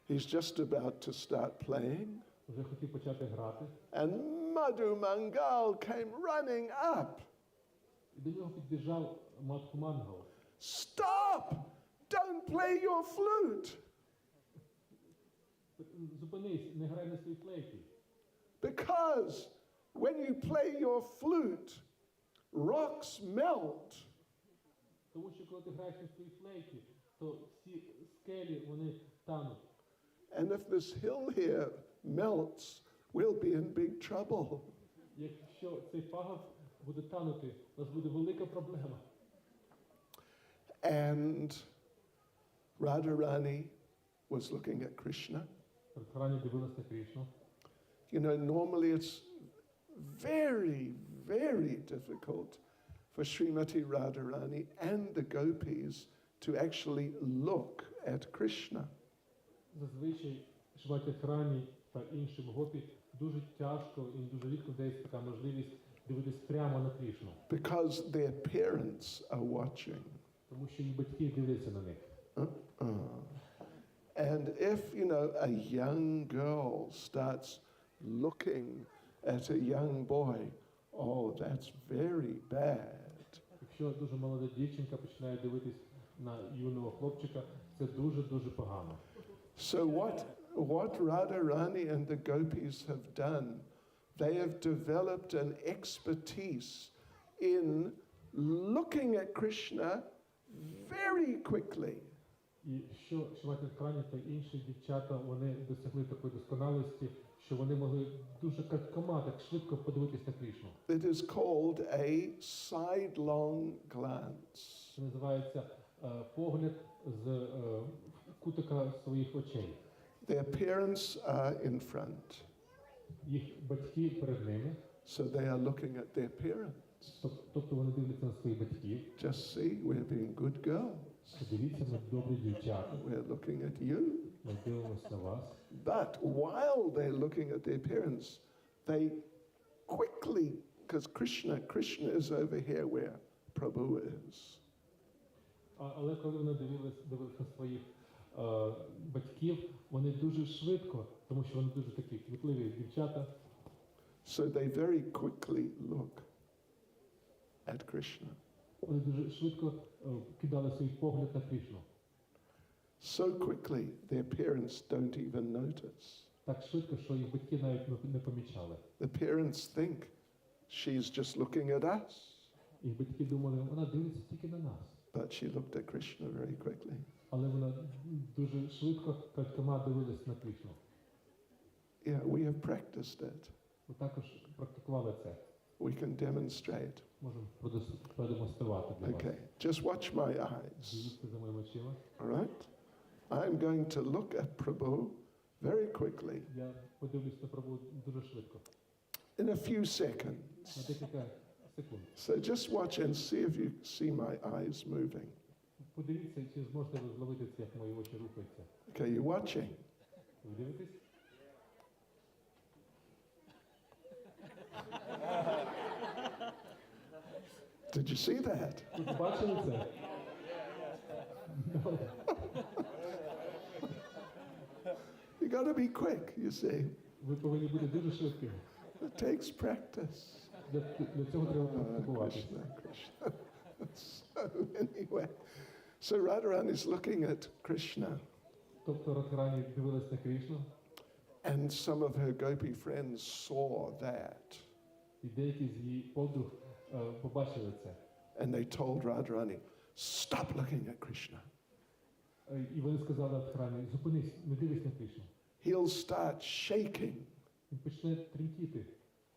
He's just about to start playing, вже хотів почати грати. and Madhu Mangal came running up. І до нього підбіжав Мадху Мангал. Stop! Don't play your flute! Зупинись, не грай на своїй флейті. Because when you play your flute, rocks melt. Тому що коли ти граєш на своїй флейті, то всі скелі, вони тануть. And if this hill here melts, we'll be in big trouble. Якщо цей пагав буде танути, у нас буде велика проблема. And Radharani was looking at Krishna. Радхарані дивилась на Кришну. You know, normally it's very, very difficult for Srimati Radharani and the gopis to actually look at Krishna. Зазвичай Шваті Храні та іншим гопі дуже тяжко і дуже рідко дається така можливість дивитись прямо на Кришну. Because their parents are watching. Тому що їх батьки дивляться на них. And if, you know, a young girl starts looking at a young boy, oh, that's very bad. Якщо дуже молода дівчинка починає дивитись на юного хлопчика, це дуже-дуже погано. So what Radharani and the gopis have done, they have developed an expertise in looking at Krishna very quickly. І що Шваті Храні та інші дівчата, вони досягли такої досконалості, що вони могли дуже крадькома, так швидко подивитись на Кришну. It is called a sidelong glance. Це називається погляд з кутика своїх очей. Their parents are in front, Їх батьки перед ними, so they are looking at their parents. тобто вони дивляться на своїх батьків. Just see, we're being good girls. Подивіться, ми добрі дівчата, We're looking at you. ми дивимося на вас. But while they're looking at their parents, they quickly, because Krishna is over here where Prabhu is. Але коли вони дивилися на своїх батьків, вони дуже швидко, тому що вони дуже такі квітливі дівчата, So they very quickly look at Krishna. вони дуже швидко кидали свій погляд на Кришну. So quickly, their parents don't even notice. Так швидко, що їх батьки навіть не помічали. The parents think she's just looking at us. Їх батьки думали, вона дивиться тільки на нас. But she looked at Krishna very quickly. Але вона дуже швидко крадькома дивилась на Кришну. Yeah, we have practiced it. Ми також практикували це. We can demonstrate. Можемо продемонструвати для вас. Okay, just watch my eyes. Дивіться за моїми очима. All right? I'm going to look at Prabhu very quickly Я подивлюсь на Прабу дуже швидко. in a few На seconds. декілька секунд. So just watch and see if you see my eyes moving. Подивіться, чи зможете ви зловити це, як мої очі рухаються. Okay, you're watching. Ви дивитесь? Did you see that? Ви бачили це? You got to be quick, you see. Ви повинні бути дуже швидкими. It takes practice. Для цього треба практикувати. Krishna. So anyway, so Radharani is looking at Krishna, Тобто Радхарані дивилась на Кришну, and some of her gopi friends saw that, і деякі з її подруг побачили це. and they told Radharani, "Stop looking at Krishna. І вони сказали Радхарані, зупинись, не дивись на Кришну. He'll start shaking. Він почне тремтіти.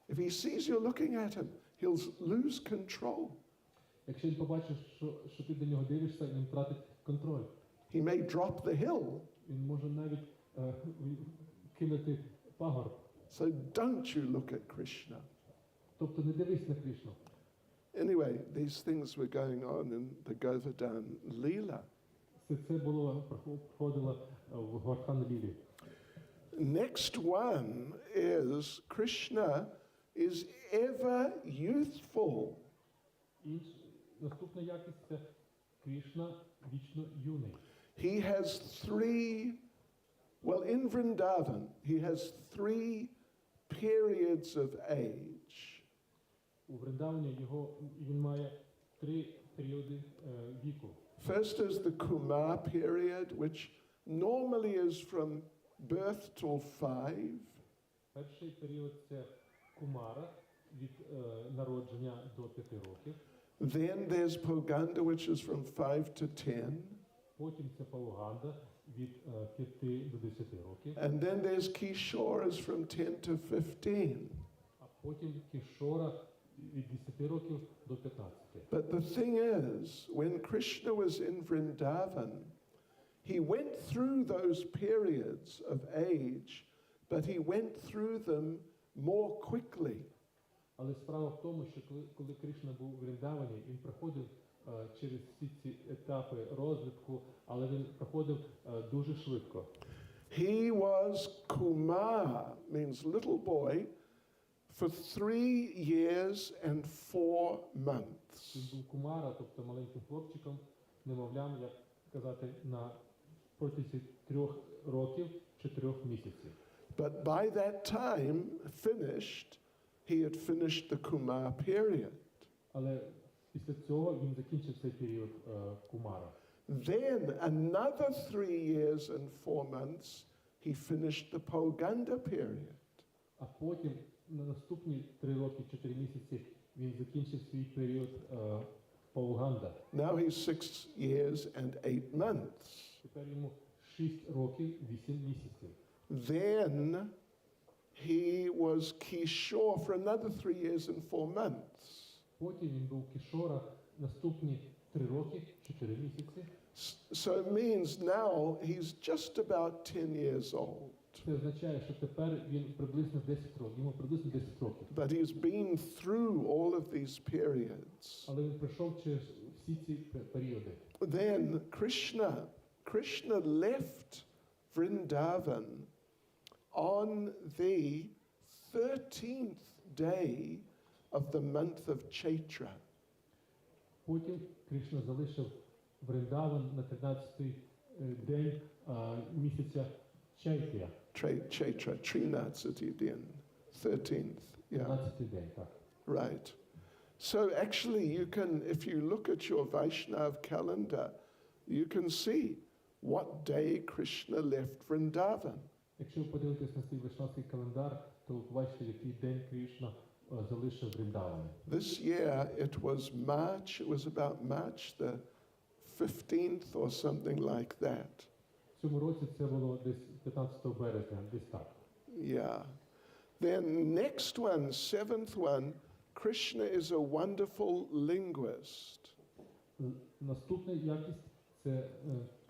If he sees you looking at him, he'll lose control. Якщо він побачить, що ти до нього дивишся, він втратить контроль. He may drop the hill. Він може навіть кинути пагорб. So don't you look at Krishna. Тобто не дивись на Кришну. Anyway, these things were going on in the Govardhan Leela. Все це проходило в Гвардхан Лілі. Next one is Krishna is ever youthful. Наступна якість – це Кришна вічно юний. He has in Vrindavan, he has 3 periods of age. У Вриндавані він має 3 періоди віку. First is the Kumar period, which normally is from birth till 5. Перший період – це Кумара, від народження до 5 років. Then there's Poganda, which is from 5 to 10. Потім це Пауганда, від 5 до 10 років. And then there's Kishoras from 10 to 15. А потім Кішора від 10 років до 15. But the thing is, when Krishna was in Vrindavan, he went through those periods of age, but he went through them more quickly. Але справа в тому, що коли Кришна був у Вриндавані, він проходив через всі ці етапи розвитку, але він проходив дуже швидко. He was Kumar, means little boy, for 3 years and 4 months. Він був Кумара, тобто маленьким хлопчиком, немовлям, як казати, на протязі 3 років, 4 місяців. But by that time finished, he had finished the Kumar period. Але після цього він закінчив цей період Кумара. Then another 3 years and 4 months, he finished the Poganda period. А потім на наступні 3 роки, 4 місяці він закінчив свій період Пауганда. Now he's 6 years and 8 months. Тепер йому 6 років, 8 місяців. Then he was Kishore for another 3 years and 4 months. Потім він був Кішора наступні 3 роки, 4 місяці. So it means now he's just about 10 years old. Це означає, що тепер він приблизно 10 років, йому приблизно 10 років. But he's been through all of these periods. Але він пройшов через всі ці періоди. Then Krishna left Vrindavan on the 13th day of the month of Chaitra. Потім Кришна залишив Вриндаван на 13-й день місяця Чайтря. Chaitra, Trinatsati Din, 13th. Yeah, 13-й день, так. right. So actually you can, if you look at your Vaishnav calendar, you can see what day Krishna left Vrindavan. Якщо ви подивитесь на свій вайшнавський календар, то ви побачите, який день Кришна залишив Вриндаван. This year it was about March the 15th or something like that. В цьому році це було десь 15 березня, десь так. Yeah. Then next one, 7th one, Krishna is a wonderful linguist. Наступна якість – це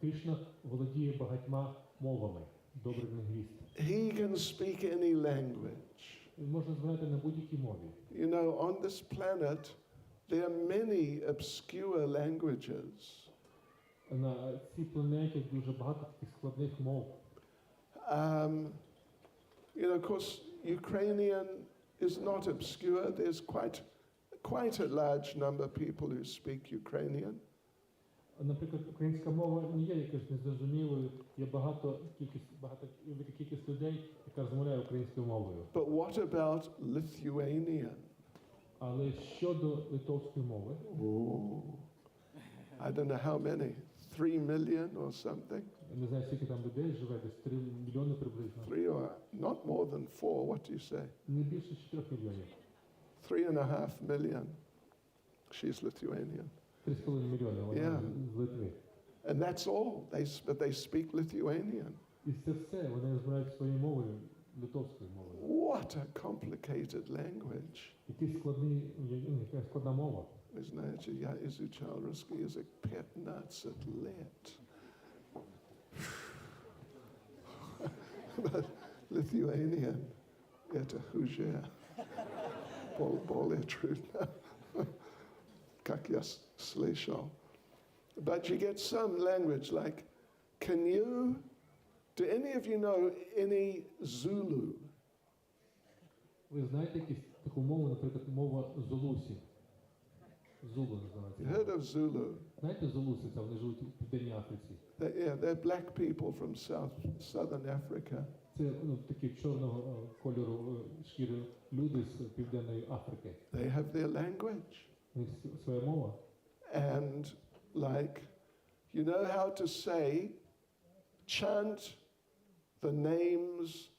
Кришна володіє багатьма мовами, добрий лінгвіст. He can speak any language. Можна розмовляти на будь-якій мові. You know, on this planet, there are many obscure languages. На цій планеті дуже багато таких складних мов. You know, of course, Ukrainian is not obscure. There's quite a large number of people who speak Ukrainian. Наприклад, українська мова не є якось незрозумілою. Є велика кількість людей, яка розмовляє українською мовою. But what about Lithuanian? Але щодо литовської мови, I don't know how many, 3 million or something? я не знаю, скільки там людей живе, десь 3 мільйони приблизно. 3 or not more than 4, what do you say? Не більше 4 мільйонів. 3.5 million. She's Lithuanian. 3,5 мільйони, вона з Литви. And that's all. But they speak Lithuanian. І це все, вони розмовляють своєю мовою, литовською мовою. What a complicated language. Яка складна мова. Вы знаете, я изучал русский язык 15 лет. But Lithuanian — это хуже. Более трудно. Как я слышал. But you get some language like, do any of you know any Zulu? Ви знаєте якусь таку мову, наприклад, мова зулусів? Зулу називається. You heard of Zulu? Знаєте зулуси, це вони живуть у Південній Африці. They're black people from southern Africa. Це такі чорного кольору шкіри люди з Південної Африки. They have their language. У них своя мова. And like, you know how to say, chant the names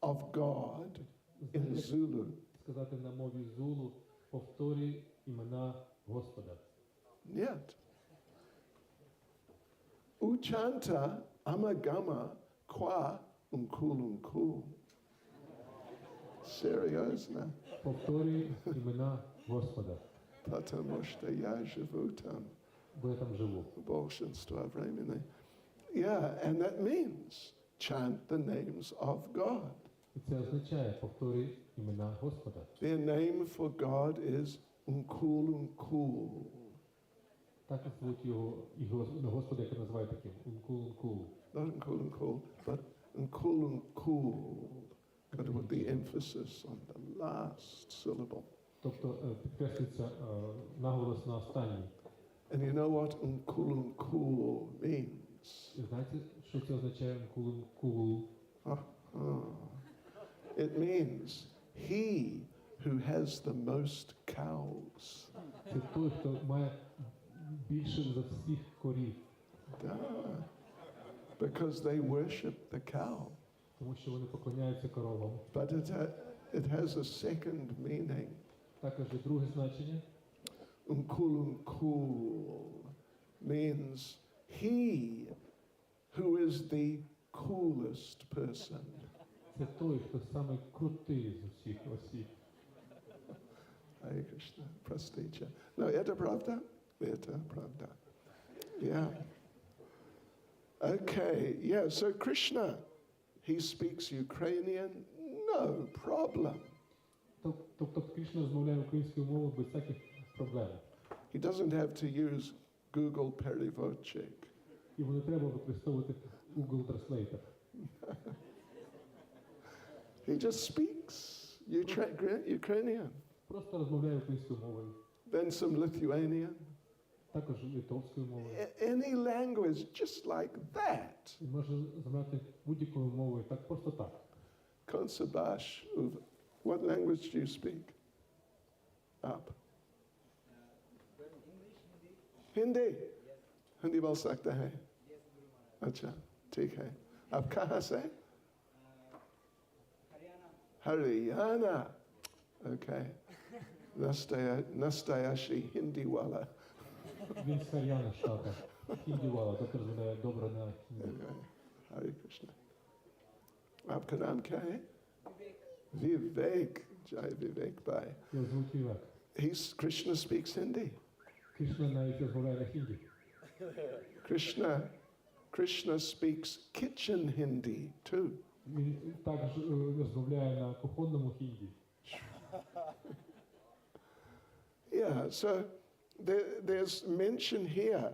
of God in Zulu. Сказати на мові Зулу, повторюй імена Господа. Нет. Uchanta amagama qua unkul. Серьезно? Повторюй імена Господа. Потому что я живу там. Бо я там живу. Большинство времени. Yeah, and that means chant the names of God. І це означає повторюй імена Господа. Their name for God is unkul. Так звуть його Господа, яке називають таким Ункул. Not unkul, but unkul. Got to put the emphasis on the last syllable. Тобто підкреслюється наголос на останній. And you know what unkul means? І знаєте, що це означає Ункул? It means he who has the most cows. Це той, хто має більше за всіх корів. Because they worship the cow. Тому що вони поклоняються коровам. But it has a second meaning. Також і друге значення. Unkul means he who is the coolest person. Це той, хто самий крутий з усіх осіб. Hare Krishna, простите. No, это правда? Это правда. Yeah. Okay, yeah, so Krishna, he speaks Ukrainian, no problem. Тобто Кришна розмовляє українською мовою без всяких проблем. He doesn't have to use Google переводчик. Йому не треба використовувати Google Translator. He just speaks Ukrainian. Просто розмовляє українською мовою. Then some Lithuanian. Також литовською мовою. Any language just like that. І може розмовляти будь-якою мовою, так просто так. Konsabash, what language do you speak? Up. Hindi. Hindi बोल सकते हैं? अच्छा, ठीक है. आप कहाँ से? Haryana. Okay. Nastayashi Hindi wala. Він з Хар'яни, штата. Хіндівала, тобто розмовляє добре на хінді. Hare Krishna. आपका नाम क्या है? Vivek. Jai Vivek Bhai. Його звуть Вівек. Krishna speaks Hindi. Кришна навіть розмовляє на хінді. Krishna speaks kitchen Hindi too. Він також розмовляє на кухонному хінді. Yeah, so there's mention here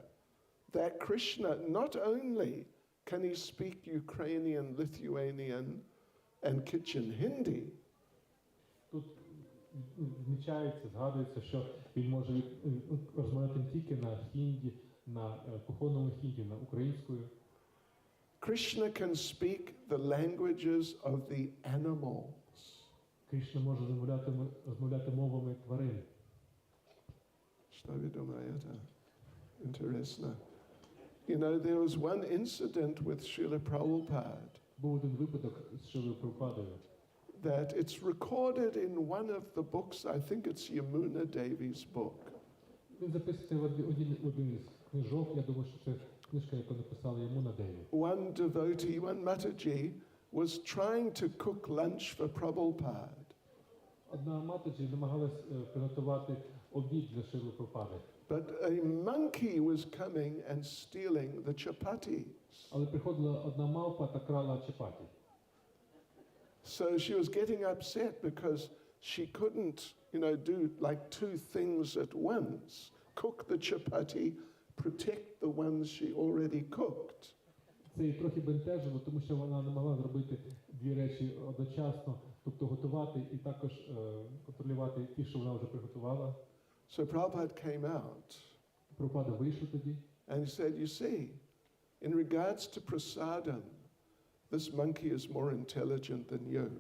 that Krishna, not only can he speak Ukrainian, Lithuanian, and kitchen Hindi, Тут відмічається, згадується, що він може розмовляти не тільки на хінді, на кухонному хінді, на українською. Krishna can speak the languages of the animals. Кришна може розмовляти мовами тварин. Что вы думаете? Интересно. You know, there was one incident with Srila Prabhupada Був один випадок з Шрилою Прабхупадою. that it's recorded in one of the books, I think it's Yamuna Devi's book. Він записує один із книжок, я думаю, що це книжка, яку написала Ямуна Деві. One devotee, one Mataji, was trying to cook lunch for Prabhupada. Одна матері намагалась приготувати обід для Шріли Прабхупади. But a monkey was coming and stealing the chapatis. Але приходила одна мавпа та крала чапаті. So she was getting upset because she couldn't, do like two things at once. Cook the chapati, protect the ones she already cooked. Це її трохи бентежило, тому що вона не могла зробити дві речі одночасно, тобто готувати і також контролювати ті, що вона вже приготувала. So Prabhupada came out Прабхупада вийшов тоді and he said, you see, in regards to prasadam, this monkey is more intelligent than you.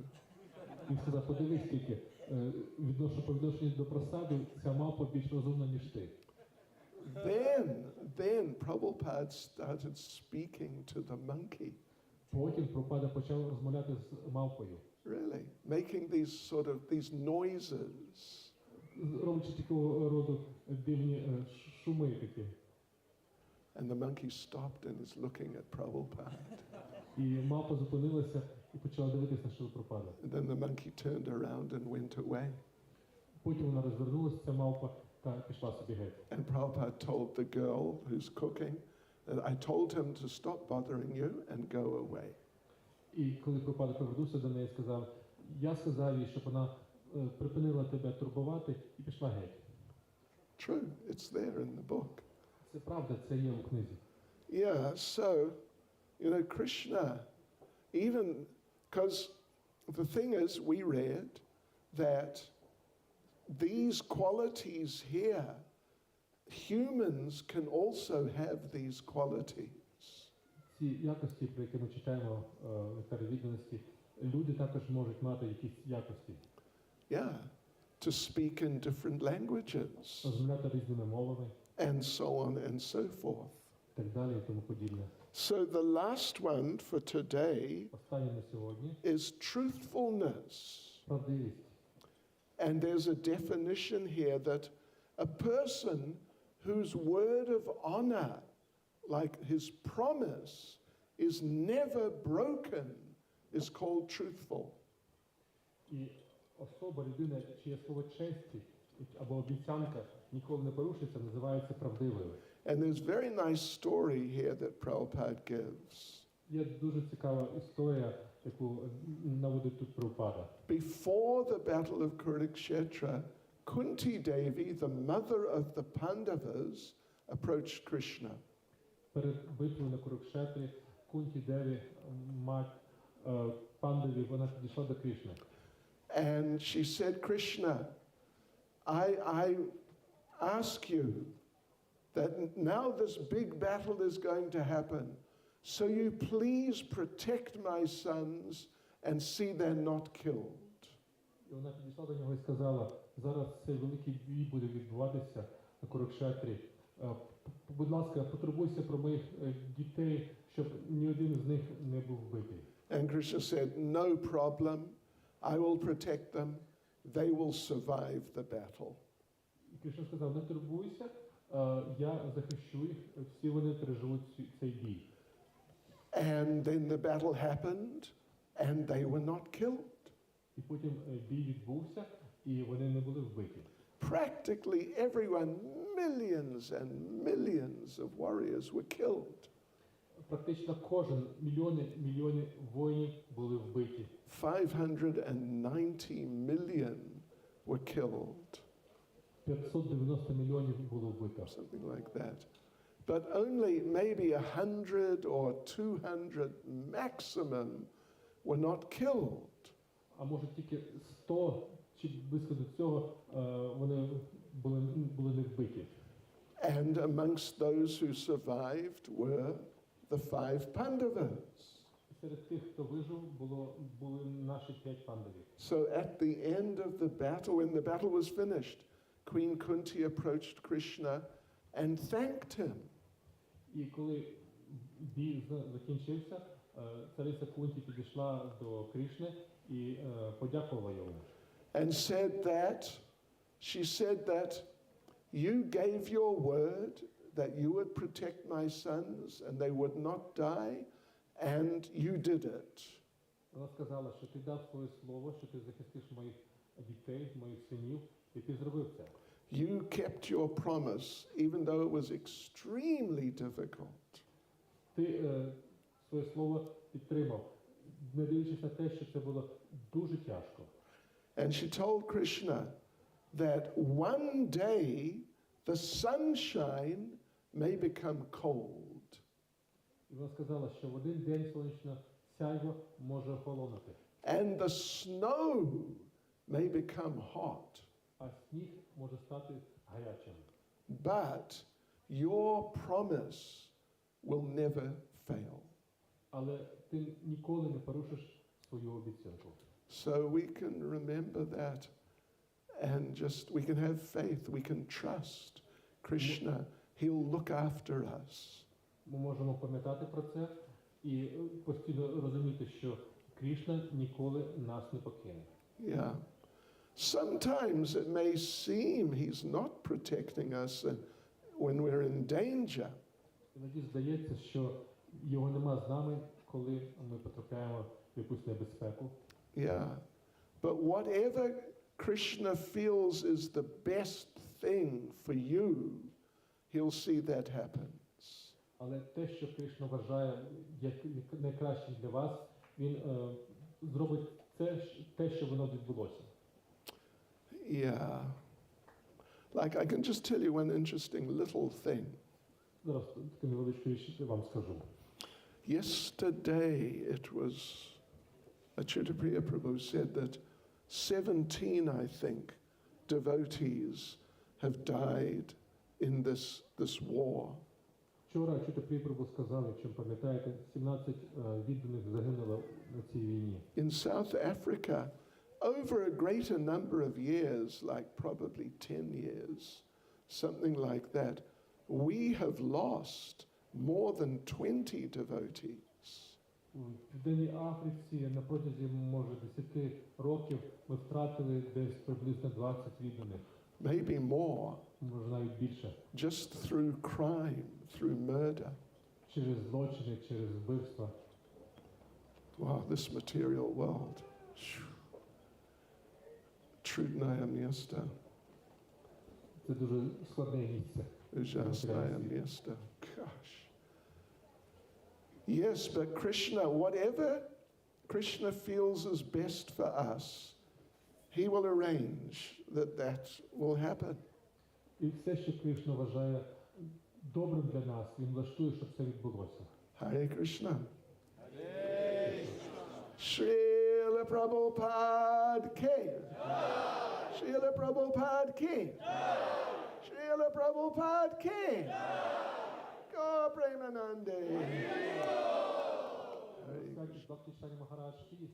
і сказав, подивись тільки, по відношенню до просади, ця мавпа більш розумна, ніж ти. Then Prabhupada started speaking to the monkey. Потім Прабхупада почав розмовляти з мавпою. Really, making these noises. Робячи такого роду дивні шуми такі. And the monkey stopped and is looking at Prabhupada. І мавпа зупинилася і почала дивитися на Шрілу Прабхупаду. And then the monkey turned around and went away. Потім вона розвернулася, ця мавпа, та пішла собі геть. And Prabhupada told the girl who's cooking that I told him to stop bothering you and go away. І коли Прабхупада повернувся до неї, сказав, я сказав їй, щоб вона припинила тебе турбувати і пішла геть. True, it's there in the book. Це правда, це є у книзі. Yeah, so, Krishna, even, because the thing is, we read that these qualities here, humans can also have these qualities. Ці якості, про які ми читаємо в перевідданості, люди також можуть мати якісь якості. Yeah, to speak in different languages, Розмовляти різними мовами, and so on and so forth. так далі і тому подібне. So the last one for today Останнє на сьогодні is truthfulness. правдивість. And there's a definition here that a person whose word of honor, like his promise, is never broken, is called truthful. І особа, людина, чиє слово честі або обіцянка ніколи не порушується, називається правдивою. And there's a very nice story here that Prabhupada gives. Є дуже цікава історія, яку наводить тут Прабхупада. Before the battle of Kurukshetra, Kunti Devi, the mother of the Pandavas, approached Krishna. Перед битвою на Курукшетрі Кунті Деві, мать Пандаві, вона підійшла до Кришни. And she said, Krishna, I ask you that now this big battle is going to happen, so you please protect my sons and see they're not killed. І вона підійшла до нього і сказала, зараз цей великий бій буде відбуватися на Курукшетрі. Будь ласка, потурбуйся про моїх дітей, щоб ні один з них не був вбитий. And Krishna said, no problem, I will protect them, they will survive the battle. І Кришна сказав, не турбуйся, я захищу їх, всі вони переживуть цей бій. And then the battle happened, and they were not killed. І потім бій відбувся, і вони не були вбиті. Practically everyone, millions and millions of warriors were killed. Практично кожен, мільйони воїнів були вбиті. 590 million were killed. 590 мільйонів було вбито. Something like that. But only maybe 100 or 200 maximum were not killed. А може тільки 100 чи близько до цього вони були не вбиті. And amongst those who survived were the 5 Pandavas. Серед тих, хто вижив, були наші 5 пандавів. So at the end of the battle, when the battle was finished, Queen Kunti approached Krishna and thanked him. І коли бій закінчився, цариця Кунті підійшла до Кришни і подякувала йому. And she said that you gave your word that you would protect my sons and they would not die, and you did it. Вона сказала, що ти дав своє слово, що ти захистиш моїх дітей, моїх синів, і ти зробив це. You kept your promise, even though it was extremely difficult. Ти своє слово підтримав, не дивлячись на те, що це було дуже тяжко. And she told Krishna that one day the sunshine may become cold, І вона сказала, що в один день сонячне сяйво може охолонути, and the snow may become hot, а сніг може стати гарячим. but your promise will never fail. Але ти ніколи не порушиш свою обіцянку. So we can remember that and just, we can have faith, we can trust Krishna, he'll look after us. Ми можемо пам'ятати про це і постійно розуміти, що Кришна ніколи нас не покине. Yeah. Sometimes it may seem he's not protecting us when we're in danger. Іноді здається, що його нема з нами, коли ми потрапляємо в якусь небезпеку. Yeah. But whatever Krishna feels is the best thing for you, he'll see that happens. Але те, що Кришна вважає як найкраще для вас, він зробить те, що воно відбулося. Yeah. Like I can just tell you one interesting little thing. Зараз таке невеличке річ вам скажу. Yesterday it was, Achyutapriya Prabhu said that 17, I think, devotees have died in this war. Вчора Чутапрій Прабу сказав, якщо пам'ятаєте, 17 відданих загинуло на цій війні. In South Africa, over a greater number of years, like probably 10 years, something like that, we have lost more than 20 devotees. У Південній Африці на протязі, може, 10 років ми втратили десь приблизно 20 відданих. Maybe more, Може, навіть більше. just through crime, through murder. Через злочини, через вбивства. Wow, this material world. Trudnaya miesta, Це дуже складне місце. ujasnaya miesta. Gosh. Yes, but Krishna, whatever Krishna feels is best for us, he will arrange that will happen. І все, що Кришна вважає добрим для нас, він влаштує, щоб це відбулося. Hare Krishna. Srila Prabhupada Ki. Srila Prabhupada Ki. Srila Prabhupada Ki. Go Premanande. Бхакти Шані Махарадж Кі.